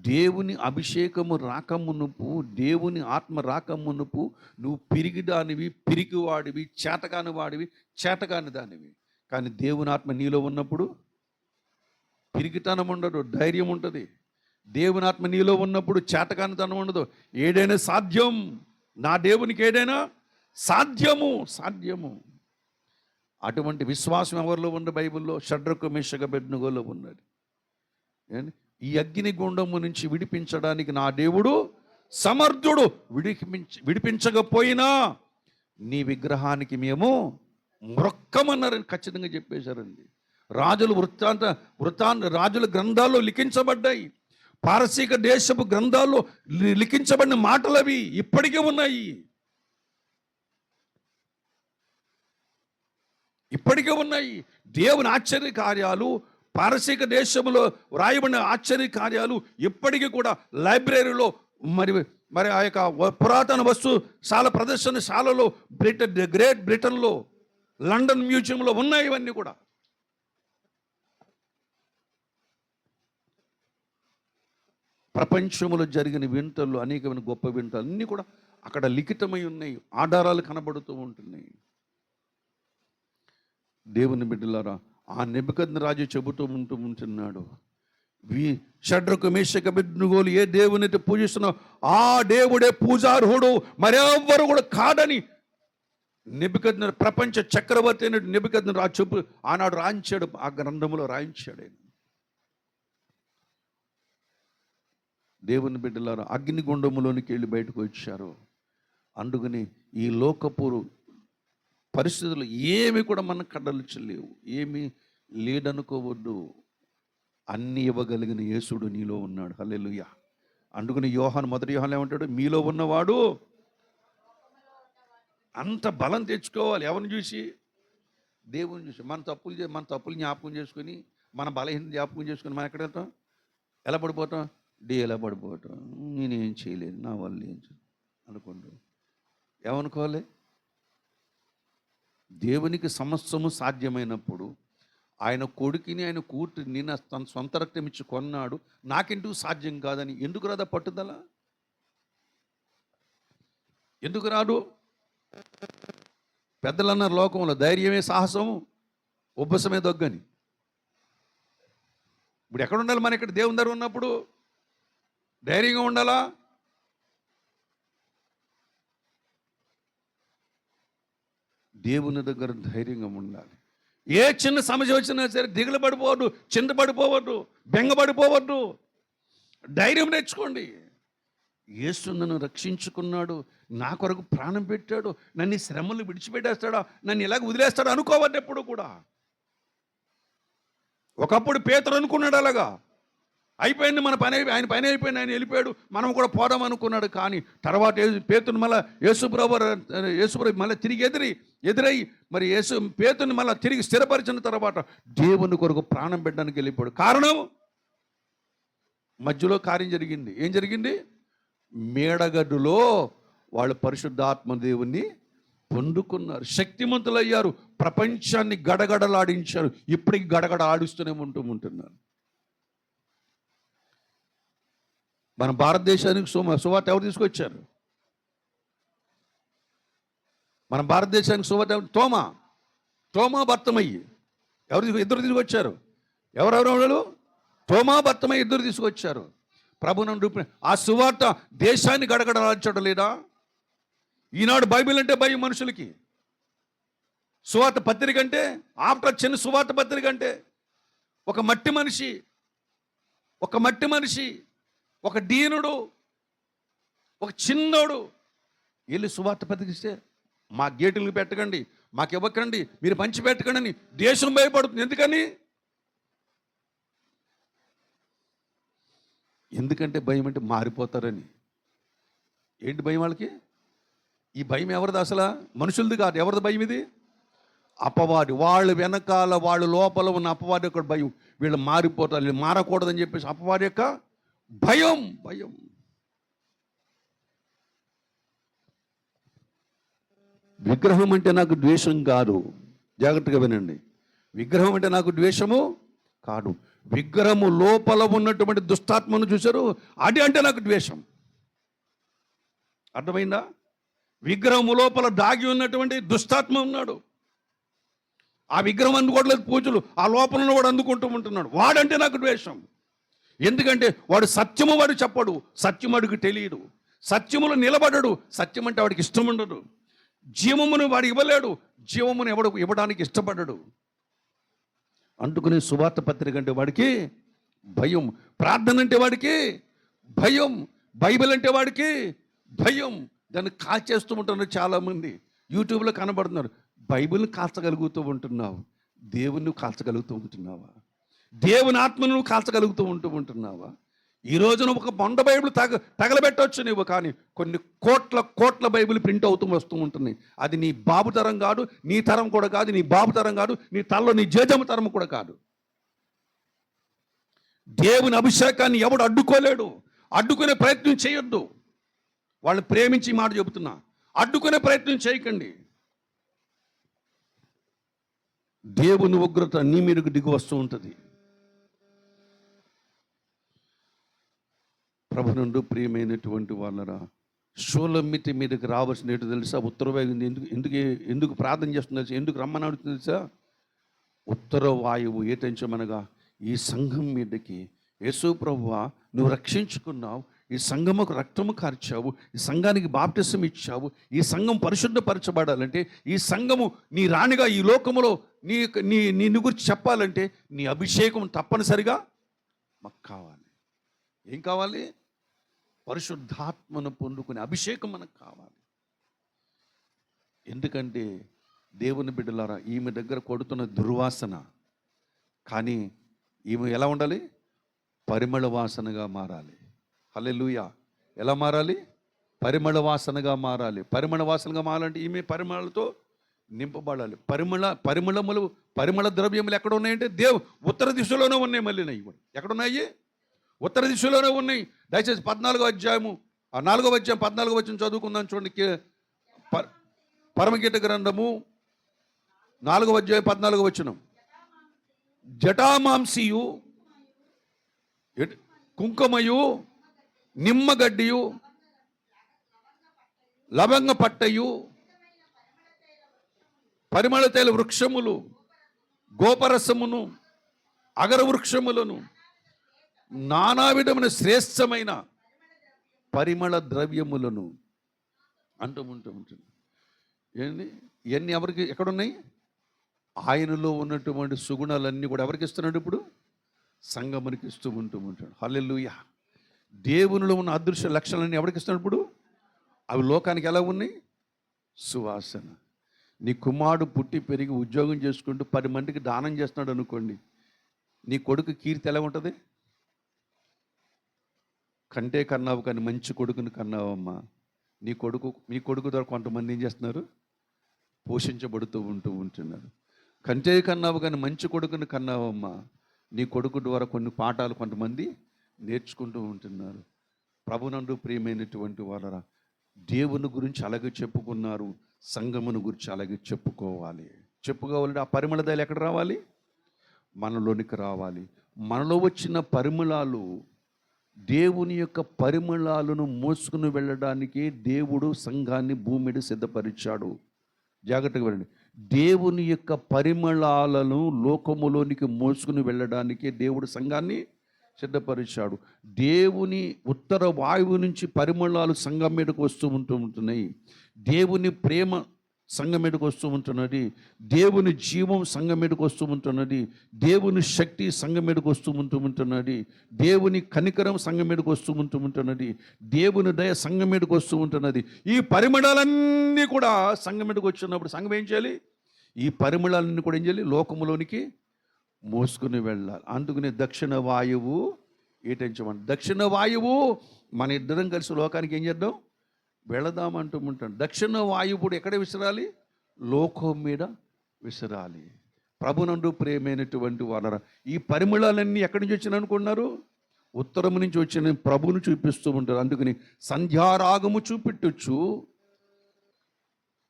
దేవుని అభిషేకము రాకమునుపు, దేవుని ఆత్మ రాకమునుపు నువ్వు పిరిగివాడివి, చేతకాని దానివి. కానీ దేవుని ఆత్మ నీలో ఉన్నప్పుడు పిరిగితనం ఉండదు, ధైర్యం ఉంటుంది. దేవుని ఆత్మ నీలో ఉన్నప్పుడు చేతకానితనం ఉండదు. ఏదైనా సాధ్యం, నా దేవునికి ఏదైనా సాధ్యము. అటువంటి విశ్వాసం ఎవరిలో ఉంది? బైబిల్లో షడ్రకు, మేషకు, అబేద్నెగోలో ఉన్నది. ఈ అగ్ని గుండము నుంచి విడిపించడానికి నా దేవుడు సమర్థుడు. విడిపించకపోయినా నీ విగ్రహానికి మేము మ్రొక్కమన్నారని ఖచ్చితంగా చెప్పేశారండి. రాజుల గ్రంథాల్లో లిఖించబడ్డాయి. పారసీక దేశపు గ్రంథాల్లో లిఖించబడిన మాటలు అవి ఇప్పటికే ఉన్నాయి. దేవుని ఆశ్చర్య కార్యాలు, పారసీక దేశంలో వ్రాయబడిన ఆశ్చర్య కార్యాలు ఇప్పటికీ కూడా లైబ్రరీలో మరి ఆ యొక్క పురాతన వస్తుశాల ప్రదర్శనశాలలో గ్రేట్ బ్రిటన్లో, లండన్ మ్యూజియంలో ఉన్నాయి. ఇవన్నీ కూడా ప్రపంచంలో జరిగిన వింతలు, అనేకమైన గొప్ప వింతలు అన్నీ కూడా అక్కడ లిఖితమై ఉన్నాయి. ఆధారాలు కనబడుతూ ఉంటున్నాయి. దేవుని బిడ్డలారా, ఆ నెబుకద్నెజరు చెబుతూ ఉంటున్నాడు, షడ్రకు, మేషకు, అబేద్నెగోలు ఏ దేవుని అయితే పూజిస్తున్నావు ఆ దేవుడే పూజార్హుడు, మరెవ్వరు కూడా కాదని నెబుకద్నెజరు, ప్రపంచ చక్రవర్తి అయిన నెబుకద్నెజరు చెప్పు ఆనాడు రాయించాడు. ఆ గ్రంథములో రాయించాడు. దేవుని బిడ్డలారా, అగ్నిగుండములోనికి వెళ్ళి బయటకు వచ్చారు. అందుకని ఈ లోకపు పరిస్థితులు ఏమి కూడా మనకు కదల్చలేవు. ఏమీ లేదనుకోవద్దు. అన్ని ఇవ్వగలిగిన యేసుడు నీలో ఉన్నాడు. హల్లెలూయా. అందుకని యోహాను, మొదటి యోహాను ఏమంటాడు? మీలో ఉన్నవాడు. అంత బలం తెచ్చుకోవాలి. ఎవరిని చూసి? దేవుని చూసి. మన తప్పులు జ్ఞాపకం చేసుకొని, మన బలహీన జ్ఞాపకం చేసుకొని మనం ఎక్కడ వెళ్తాం? ఎలా పడిపోతాం? ఎలా పడిపోతాం? నేనేం చేయలేదు, నా వల్ల ఏం అనుకోండి. ఏమనుకోవాలి? దేవునికి సమస్తము సాధ్యమైనప్పుడు ఆయన కొడుకుని, ఆయన కూతురిని తన సొంత రక్తం ఇచ్చి కొన్నాడు. నాకెందుకు సాధ్యం కాదని ఎందుకు రాదా పట్టుదల? ఎందుకు రాదు? పెద్దలన్నారు లోకంలో, ధైర్యమే సాహసము, ఉబ్బసమే దొగ్గని. ఇప్పుడు ఎక్కడ ఉండాలి? మన ఇక్కడ దేవుని దగ్గర ఉన్నప్పుడు ధైర్యంగా ఉండాలా? దేవుని దగ్గర ధైర్యంగా ఉండాలి. ఏ చిన్న సమస్య వచ్చినా సరే దిగులు పడిపోవద్దు, చింతపడిపోవద్దు, బెంగపడిపోవద్దు. ధైర్యం నేర్చుకోండి. యేసు నన్ను రక్షించుకున్నాడు, నా కొరకు ప్రాణం పెట్టాడు, నన్ను శ్రమలు విడిచిపెట్టేస్తాడా, నన్ను ఇలాగ వదిలేస్తాడు అనుకోవద్దు ఎప్పుడు కూడా. ఒకప్పుడు పేతురు అనుకున్నాడు అలాగా. అయిపోయింది మన పని, ఆయన పని అయిపోయింది, ఆయన వెళ్ళిపోయాడు, మనం కూడా పోదాం అనుకున్నాడు. కానీ తర్వాత పేతుని మళ్ళీ యేసుప్రభు మళ్ళీ తిరిగి ఎదురై మరి పేతుని మళ్ళీ తిరిగి స్థిరపరిచిన తర్వాత దేవుని కొరకు ప్రాణం పెట్టడానికి వెళ్ళిపోయాడు. కారణం మధ్యలో కార్యం జరిగింది. ఏం జరిగింది? మేడగడ్డులో వాళ్ళు పరిశుద్ధాత్మ దేవుణ్ణి పొందుకున్నారు, శక్తిమంతులయ్యారు, ప్రపంచాన్ని గడగడలాడించారు. ఇప్పటికి గడగడ ఆడిస్తూనే ఉంటున్నారు. మన భారతదేశానికి సువార్త ఎవరు తీసుకొచ్చారు? మన భారతదేశానికి సువార్త తోమా బర్తమయ్యి ఇద్దరు తీసుకొచ్చారు. ఎవరెవరు? తోమా బర్తమయ్యి ఇద్దరు తీసుకొచ్చారు. ప్రభువును రూపి ఆ సువార్త దేశాన్ని గడగడలాడించడం లేదా? ఈనాడు బైబిల్ అంటే భయం మనుషులకి. సువార్త పత్రిక అంటే, ఆఫ్టర్ చిన్న సువార్త పత్రిక అంటే ఒక మట్టి మనిషి, ఒక దీనుడు, ఒక చిన్నోడు వెళ్ళి సువార్త పత్రికిస్తే మా గేటులకు పెట్టకండి, మాకు ఇవ్వకండి, మీరు పంచి పెట్టకండి అని దేశం భయపడుతుంది. ఎందుకని? ఎందుకంటే భయం అంటే మారిపోతారని. ఏంటి భయం వాళ్ళకి? ఈ భయం ఎవరిది అసలు? మనుషులది కాదు. ఎవరిది భయం ఇది? అపవాది. వాళ్ళు వెనకాల, వాళ్ళు లోపల ఉన్న అపవాది యొక్క భయం. వీళ్ళు మారిపోతారు, వీళ్ళు మారకూడదని చెప్పేసి అపవాది యొక్క భయం. భయం. విగ్రహం అంటే నాకు ద్వేషం కాదు. జాగ్రత్తగా వినండి. విగ్రహం అంటే నాకు ద్వేషము కాదు. విగ్రహము లోపల ఉన్నటువంటి దుష్టాత్మను చూశారు, అది అంటే నాకు ద్వేషం. అర్థమైందా? విగ్రహము లోపల దాగి ఉన్నటువంటి దుష్టాత్మ ఉన్నాడు. ఆ విగ్రహం అందుకోవట్లేదు పూజలు, ఆ లోపల వాడు అందుకుంటూ ఉంటున్నాడు. వాడంటే నాకు ద్వేషం. ఎందుకంటే వాడు సత్యము వాడు చెప్పడు, సత్యం వాడికి తెలియడు, సత్యములు నిలబడడు, సత్యం అంటే వాడికి ఇష్టం ఉండదు. జీవమును వాడు ఇవ్వలేడు, జీవమును ఇవ్వడానికి ఇష్టపడడు. అందుకునే సువార్త పత్రిక అంటే వాడికి భయం, ప్రార్థన అంటే వాడికి భయం, బైబిల్ అంటే వాడికి భయం. దాన్ని కాల్చేస్తూ ఉంటున్నారు చాలామంది. యూట్యూబ్లో కనబడుతున్నారు. బైబిల్ని కాల్చగలుగుతూ ఉంటున్నావు, దేవుని కాల్చగలుగుతూ ఉంటున్నావా? దేవుని ఆత్మను కాల్చగలుగుతూ ఉంటున్నావా? ఈ రోజున ఒక బొండ బైబిల్ తగలబెట్టవచ్చు నువ్వు, కానీ కొన్ని కోట్ల బైబిల్ ప్రింట్ వస్తూ ఉంటున్నాయి. అది నీ బాబు తరం కాదు, నీ తరం కూడా కాదు, నీ బాబు తరం కాదు, నీ తలలో నీ జేజమ్మ తరం కూడా కాదు. దేవుని అభిషేకాన్ని ఎవడు అడ్డుకోలేడు. అడ్డుకునే ప్రయత్నం చేయొద్దు. వాళ్ళని ప్రేమించి మాట చెబుతున్నా, అడ్డుకునే ప్రయత్నం చేయకండి. దేవుని ఉగ్రత నీ మీదకు దిగి వస్తూ ఉంటుంది. ప్రభునందు ప్రియమైనటువంటి వాళ్ళరా, షోలమ్మితి మీదకి రావాల్సిన ఏంటో తెలుసా? ఉత్తర వాయువు ఎందుకు ప్రార్థన చేస్తుంది తెలుసా? ఎందుకు రమ్మని అడుగుతుంది తెలుసా? ఉత్తర వాయువు ఏటంచమనగా ఈ సంఘం మీదకి యేసు ప్రభువా నువ్వు రక్షించుకున్నావు, ఈ సంఘముకు రక్తము కార్చావు, ఈ సంఘానికి బాప్టిసం ఇచ్చావు, ఈ సంఘం పరిశుద్ధపరచబడాలంటే, ఈ సంఘము నీ రాణిగా ఈ లోకములో నీ నీ నీ గురించి చెప్పాలంటే నీ అభిషేకం తప్పనిసరిగా మాకు కావాలి. ఏం కావాలి? పరిశుద్ధాత్మను పొందుకునే అభిషేకం మనకు కావాలి. ఎందుకంటే దేవుని బిడ్డలారా, ఈమె దగ్గర కొడుతున్న దుర్వాసన, కానీ ఈమె ఎలా ఉండాలి? పరిమళ వాసనగా మారాలి. హల్లెలూయా. ఎలా మారాలి? పరిమళ వాసనగా మారాలి. పరిమళ వాసనగా మారాలంటే ఈమె పరిమళతో నింపబడాలి. పరిమళ ద్రవ్యములు ఎక్కడ ఉన్నాయంటే ఉత్తర దిశలోనే ఉన్నాయి. మళ్ళీ ఎక్కడున్నాయి? ఉత్తర దిశలోనే ఉన్నాయి. దయచేసి 14వ అధ్యాయము 4వ అధ్యాయం 14వ వచనం చదువుకుందాం. చూడండి, పరమగీత గ్రంథము 4వ అధ్యాయం 14వ వచనం. జటామాంసియు కుంకుమయు నిమ్మగడ్డియు లవంగ పట్టయు పరిమళ తైల వృక్షములు గోపరసమును అగర వృక్షములను నానా విధమైన శ్రేష్టమైన పరిమళ ద్రవ్యములను అంటూ ఉంటుంది. ఏంటి ఇవన్నీ ఎవరికి ఎక్కడున్నాయి? ఆయనలో ఉన్నటువంటి సుగుణాలన్నీ కూడా ఎవరికి ఇస్తున్నాడు? ఇప్పుడు సంగమునికి ఇస్తూ ఉంటాడు. హల్లెలూయా. దేవునిలో ఉన్న అదృశ్య లక్షణాలన్నీ ఎవరికి ఇస్తున్నాడు? ఇప్పుడు అవి లోకానికి ఎలా ఉన్నాయి? సువాసన. నీ కుమారుడు పుట్టి పెరిగి ఉద్యోగం చేసుకుంటూ 10 మందికి దానం చేస్తున్నాడు అనుకోండి, నీ కొడుకు కీర్తి ఎలా ఉంటుంది? కంటే కన్నావు కానీ మంచి కొడుకుని కన్నావమ్మా. మీ కొడుకు ద్వారా కొంతమంది ఏం చేస్తున్నారు? పోషించబడుతూ ఉంటున్నారు. కంటే కన్నావు కానీ మంచి కొడుకుని కన్నావమ్మా. నీ కొడుకు ద్వారా కొన్ని పాఠాలు కొంతమంది నేర్చుకుంటూ ఉంటున్నారు. ప్రభునందు ప్రియమైనటువంటి వాళ్ళరా, దేవుని గురించి అలాగే చెప్పుకున్నారు, సంఘమును గురించి అలాగే చెప్పుకోవాలంటే ఆ పరిమళ దయలు ఎక్కడ రావాలి? మనలోనికి రావాలి. మనలో వచ్చిన పరిమళాలు దేవుని యొక్క పరిమళాలను మోసుకుని వెళ్ళడానికి దేవుడు సంఘాన్ని భూమి మీద సిద్ధపరిచాడు. జాగ్రత్తగా వెళ్ళండి. దేవుని యొక్క పరిమళాలను లోకములోనికి మోసుకుని వెళ్ళడానికి దేవుడు సంఘాన్ని సిద్ధపరిచాడు. దేవుని ఉత్తర వాయువు నుంచి పరిమళాలు సంఘం మీదకు వస్తూ ఉంటున్నాయి. దేవుని ప్రేమ సంఘం మీదకు వస్తూ ఉంటున్నది. దేవుని జీవం సంఘం మీదకు వస్తూ ఉంటున్నది. దేవుని శక్తి సంఘం మీదకు వస్తూ ఉంటున్నది. దేవుని కనికరం సంఘం మీదకు వస్తూ ఉంటున్నది. దేవుని దయ సంఘం మీదకు వస్తూ ఉంటున్నది. ఈ పరిమళాలన్నీ కూడా సంఘం మీదకు వచ్చినప్పుడు సంఘం ఏం చేయాలి? ఈ పరిమళాలన్నీ కూడా ఏం చేయాలి? లోకములోనికి మోసుకుని వెళ్ళాలి. అందుకనే దక్షిణ వాయువు ఏటించమంట. దక్షిణ వాయువు మన ఇద్దరం కలిసి లోకానికి ఏం చేద్దాం, వెళదామంటూ ఉంటాడు. దక్షిణ వాయువుడు ఎక్కడ విసరాలి, లోకం మీద విసరాలి. ప్రభునందు ప్రేమైనటువంటి వాళ్ళ ఈ పరిమళాలన్నీ ఎక్కడి నుంచి వచ్చిన అనుకున్నారు, ఉత్తరం నుంచి వచ్చిన ప్రభువును చూపిస్తూ ఉంటారు. అందుకని సంధ్యారాగము చూపెట్టొచ్చు.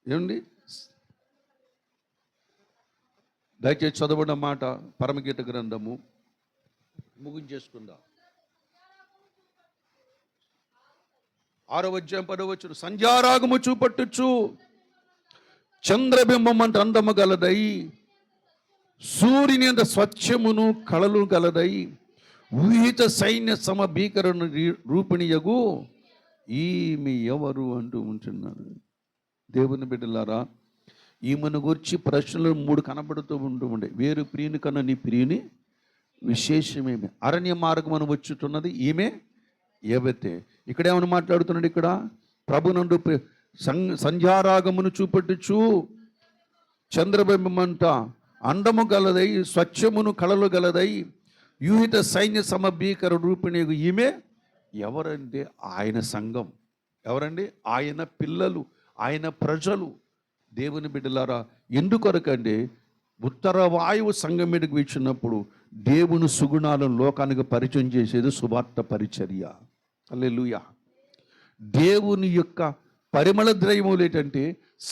ఏమండి, దయచేసి చదవడం మాట పరమగీత గ్రంథము ముగించేసుకుందాం. 6వ అధ్యాయం 10వ వచనం. సంధ్యారాగము చూపట్టుచు చంద్రబింబం అంటే అందము గలదై, సూర్యుని అంత స్వచ్ఛమును కళలు గలదై, ఊహిత సైన్య సమభీకరణ రూపిణియగు ఈమె ఎవరు అంటూ ఉంటున్నాడు. దేవుని బిడ్డలారా, ఈమెను గురించి ప్రశ్నలు 3 కనబడుతూ ఉండే. వేరు ప్రియుని కన్నా నీ ప్రియుని విశేషమేమి. అరణ్య మార్గమును వచ్చుతున్నది ఈమె ఏవతే. ఇక్కడ ఏమని మాట్లాడుతున్నాడు, ఇక్కడ ప్రభునందు సంధ్యారాగమును చూపెట్టుచు చంద్రబింబమంట అండము గలదై, స్వచ్ఛమును కళలు గలదై, యూహిత సైన్య సమభీకర రూపిణి ఈమె ఎవరంటే ఆయన సంఘం. ఎవరండి, ఆయన పిల్లలు, ఆయన ప్రజలు. దేవుని బిడ్డలారా, ఎందుకొరకంటే ఉత్తర వాయువు సంఘం మీదకి వీచినప్పుడు దేవుని సుగుణాలను లోకానికి పరిచయం చేసేది సువార్త పరిచర్య. హల్లెలూయా. దేవుని యొక్క పరిమళ ద్రవ్యములు ఏంటంటే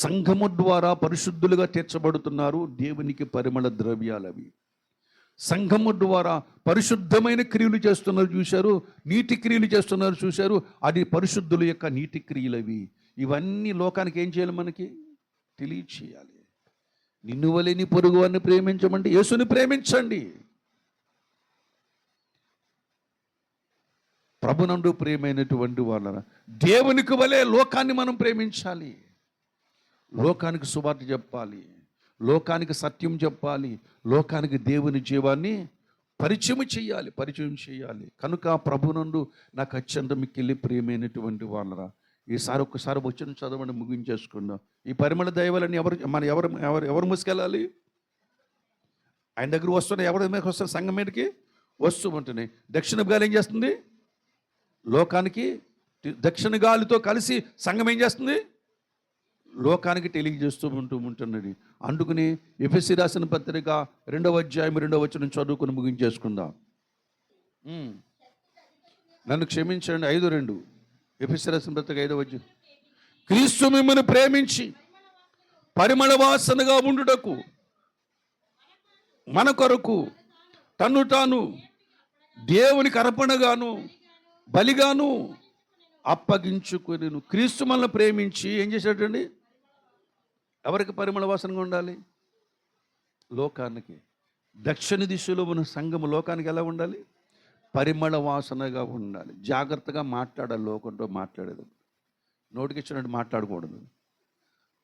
సంఘము ద్వారా పరిశుద్ధులుగా తీర్చబడుతున్నారు. దేవునికి పరిమళ ద్రవ్యాలు అవి. సంఘము ద్వారా పరిశుద్ధమైన క్రియలు చేస్తున్నారు చూశారు, నీటి క్రియలు చేస్తున్నారు చూశారు, అది పరిశుద్ధుల యొక్క నీటి క్రియలు అవి. ఇవన్నీ లోకానికి ఏం చేయాలి, మనకి తెలియచేయాలి. నిన్ను వలె నీ పొరుగు వారిని ప్రేమించమంటే యేసుని ప్రేమించండి. ప్రభునందు ప్రేమైనటువంటి వాళ్ళ దేవునికి వలె లోకాన్ని మనం ప్రేమించాలి. లోకానికి సువార్త చెప్పాలి, లోకానికి సత్యం చెప్పాలి, లోకానికి దేవుని జీవాన్ని పరిచయం చేయాలి. కనుక ప్రభునందు నాకు అత్యంత మిక్కిలి ప్రేమైనటువంటి వాళ్ళరా, ఈసారి ఒక్కసారి వచ్చిన చదవండి, ముగించేసుకుందాం. ఈ పరిమళ దైవాలని ఎవరు మూసుకెళ్ళాలి, ఆయన దగ్గర వస్తున్నాయి. ఎవరి మీదకి వస్తారు, సంఘం మీదకి వస్తూ ఉంటున్నాయి. దక్షిణ గాలి ఏం చేస్తుంది, లోకానికి దక్షిణ గాలితో కలిసి సంఘం ఏం చేస్తుంది, లోకానికి తెలియజేస్తూ ఉంటున్నది. అందుకని ఎఫెసీ రాసిన పత్రిక 2వ అధ్యాయం 2వ వచనం చదువుకుని ముగించేసుకుందాం. నన్ను క్షమించండి, 5:2 ఎఫెసీ రాసిన పత్రిక 5వ అధ్యాయం. క్రీస్తు మిమ్మల్ని ప్రేమించి పరిమళ వాసనగా ఉండుటకు మన కొరకు తన్ను తాను దేవునికి అర్పణగాను బలిగాను అప్పగించుకొని. క్రీస్తు మనల్ని ప్రేమించి ఏం చేశాడండి, ఎవరికి పరిమళ వాసనగా ఉండాలి, లోకానికి. దక్షిణ దిశలో ఉన్న సంఘము లోకానికి ఎలా ఉండాలి, పరిమళ వాసనగా ఉండాలి. జాగ్రత్తగా మాట్లాడాలి, లోకంతో మాట్లాడేది. నోటికి ఇచ్చినట్టు మాట్లాడకూడదు.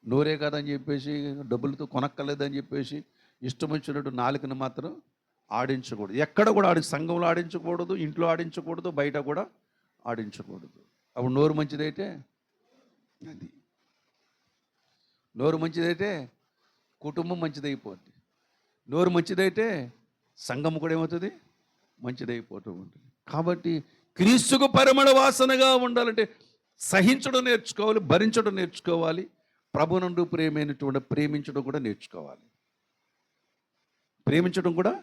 నోరే కాదని చెప్పేసి, డబ్బులతో కొనక్కర్లేదని చెప్పేసి ఇష్టం వచ్చినట్టు నాలుకను మాత్రం ఆడించకూడదు. ఎక్కడ కూడా సంఘంలో ఆడించకూడదు, ఇంట్లో ఆడించకూడదు, బయట కూడా ఆడించకూడదు. అప్పుడు నోరు మంచిదైతే, అది నోరు మంచిదైతే కుటుంబం మంచిదైపోద్ది. నోరు మంచిదైతే సంఘం కూడా ఏమవుతుంది, మంచిదైపోతూ ఉంటుంది. కాబట్టి క్రీస్తుకు పరిమళ వాసనగా ఉండాలంటే సహించడం నేర్చుకోవాలి, భరించడం నేర్చుకోవాలి. ప్రభునందు ప్రేమైనటువంటి ప్రేమించడం కూడా నేర్చుకోవాలి, ప్రేమించడం కూడా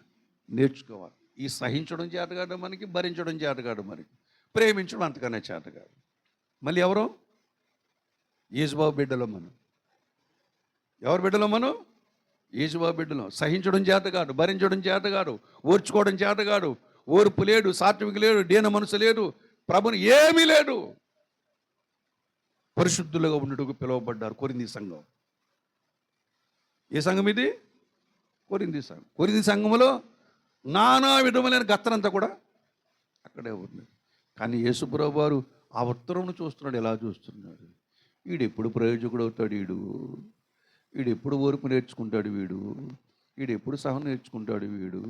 నేర్చుకోవాలి. ఈ సహించడం చేతగాడు మనకి, భరించడం చేతగాడు మనకి, ప్రేమించడం అంతకన్నా చేతగాడు. మళ్ళీ ఎవరో యేసుబాబు బిడ్డలో మనం, ఎవరు బిడ్డలో మనం, యేసుబాబు బిడ్డలో. సహించడం చేతగాడు, భరించడం చేతగాడు, ఓర్చుకోవడం చేతగాడు, ఓర్పు లేడు, సాత్విక లేడు, దీన మనసు లేదు, ప్రభుని ఏమీ లేడు. పరిశుద్ధులుగా ఉండటకు పిలువబడ్డారు కొరింథీ సంఘం. ఏ సంఘం ఇది, కొరింథీ సంఘం. కొరింథీ సంఘములో నానా విధములైన గత్తరంతా కూడా అక్కడే ఉంది. కానీ యేసుప్రభువు వారు ఆ ఉత్తరంను చూస్తున్నాడు. ఎలా చూస్తున్నాడు, వీడు ఎప్పుడు ప్రయోజకుడు అవుతాడు, వీడు ఎప్పుడు ఓర్పు నేర్చుకుంటాడు, వీడు ఎప్పుడు సహనం నేర్చుకుంటాడు, వీడు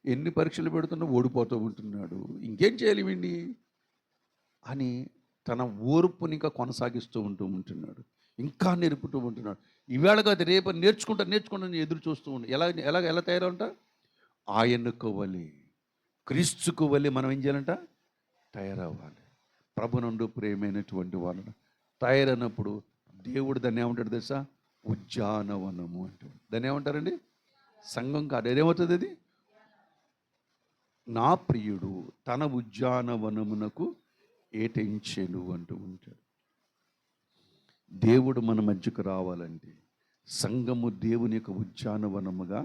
ఎన్ని పరీక్షలు పెడుతున్నా ఓడిపోతూ ఉంటున్నాడు, ఇంకేం చేయాలి వీడిని అని తన ఓర్పుని ఇంకా కొనసాగిస్తూ ఉంటున్నాడు, ఇంకా నేర్పుతూ ఉంటున్నాడు. ఈవేళ కాదు రేపు నేర్చుకుంటా ఎదురు చూస్తూ ఉండు. ఎలా తయారవుంట, ఆయనకు వలె, క్రీస్తుకు వలె మనం ఏం చేయాలంట, తయారవ్వాలి. ప్రభునందు ప్రియమైనటువంటి వాళ్ళను తయారైనప్పుడు దేవుడు దాన్ని ఏమంటాడు తెలుసా? ఉద్యానవనము అంటాడు. దాన్ని ఏమంటారండి? సంఘం కాదు, ఏదేమవుతుంది అది? నా ప్రియుడు తన ఉద్యానవనమునకు ఏటించెను అంటూ ఉంటాడు. దేవుడు మన మధ్యకు రావాలంటే సంఘము దేవుని యొక్క ఉద్యానవనముగా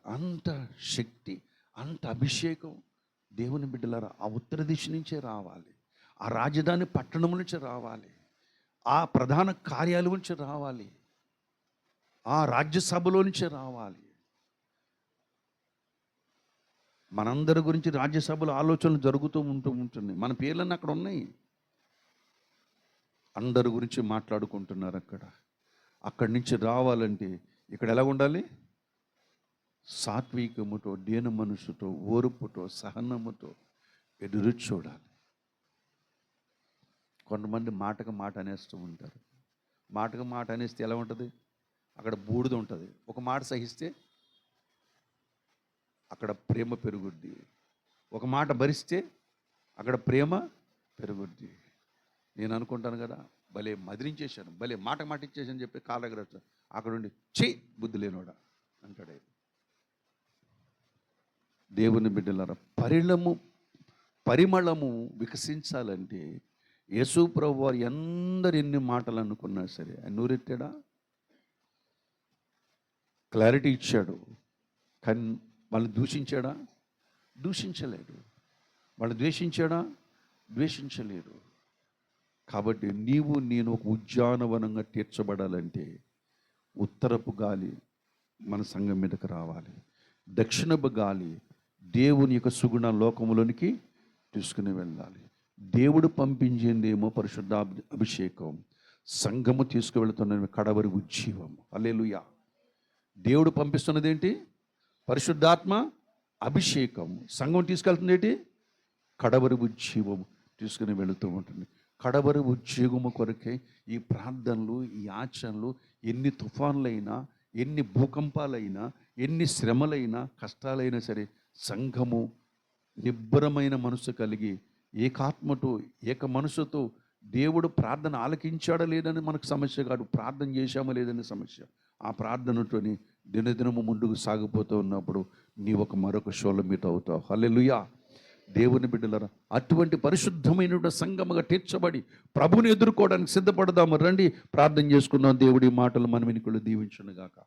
అంత శక్తి, అంత అభిషేకం దేవుని బిడ్డలారా ఆ ఉత్తర దిశ నుంచే రావాలి, ఆ రాజధాని పట్టణం నుంచి రావాలి, ఆ ప్రధాన కార్యాలయం నుంచి రావాలి, ఆ రాజ్యసభలో నుంచి రావాలి. మనందరి గురించి రాజ్యసభలో ఆలోచనలు జరుగుతూ ఉంటుంది. మన పేర్లన్నీ అక్కడ ఉన్నాయి. అందరి గురించి మాట్లాడుకుంటున్నారు అక్కడ. అక్కడి నుంచి రావాలంటే ఇక్కడ ఎలా ఉండాలి? సాత్వికముతో, దీన మనసుతో, ఓర్పుతో, సహనముతో ఎదురు చూడాలి. కొంతమంది మాటకు మాట అనేస్తూ ఉంటారు. మాటకు మాట అనేస్తే ఎలా ఉంటుంది? అక్కడ బూడిద ఉంటుంది. ఒక మాట సహిస్తే అక్కడ ప్రేమ పెరుగుద్ది. ఒక మాట భరిస్తే అక్కడ ప్రేమ పెరుగుద్ది. నేను అనుకుంటాను కదా, భలే మదిరించేశాను, భలే మాట ఇచ్చేసాను చెప్పి కాళ్ళ దగ్గర అక్కడ ఉండి చెయ్యి బుద్ధి లేనోడా అంటాడు. దేవుని బిడ్డలారా, పరిమళము వికసించాలంటే యేసు ప్రభువు వారు ఎన్ని మాటలు అనుకున్నా సరే ఆయన నూరెత్తాడా? క్లారిటీ ఇచ్చాడు. కానీ వాళ్ళు దూషించాడా? దూషించలేడు. వాళ్ళు ద్వేషించాడా? ద్వేషించలేరు. కాబట్టి నీవు నేను ఒక ఉద్యానవనంగా తీర్చబడాలంటే ఉత్తరపు గాలి మన సంఘం మీదకి రావాలి, దక్షిణపు గాలి దేవుని యొక్క సుగుణ లోకములోనికి తీసుకుని వెళ్ళాలి. దేవుడు పంపించిందేమో పరిశుద్ధ అభిషేకం, సంఘము తీసుకువెళుతున్న కడవరి ఉజ్జీవం. హల్లెలూయా. దేవుడు పంపిస్తున్నది ఏంటి? పరిశుద్ధాత్మ అభిషేకం. సంఘం తీసుకెళ్తుంది ఏంటి? కడవరి ఉజ్జీవం తీసుకుని వెళుతూ ఉంటుంది. కడవరి ఉద్యోగము కొరకే ఈ ప్రార్థనలు, ఈ ఆచరణలు. ఎన్ని తుఫాన్లైనా, ఎన్ని భూకంపాలైనా, ఎన్ని శ్రమలైనా, కష్టాలైనా సరే సంఘము నిబ్బరమైన మనసు కలిగి ఏకాత్మతో, ఏక మనసుతో దేవుడు ప్రార్థన ఆలకించాడా లేదని మనకు సమస్య కాదు, ప్రార్థన చేశామా లేదని సమస్య. ఆ ప్రార్థనతోని దినదినము ముందుకు సాగిపోతూ ఉన్నప్పుడు నీ మరొక షోలమీత అవుతావు. హల్లెలూయా. దేవుని బిడ్డలారా, అటువంటి పరిశుద్ధమైన సంఘముగా తీర్చబడి ప్రభుని ఎదుర్కోవడానికి సిద్ధపడదాము. రండి, ప్రార్థన చేసుకుందాం. దేవుడి మాటలు మన వెనుకలు దీవించును గాక.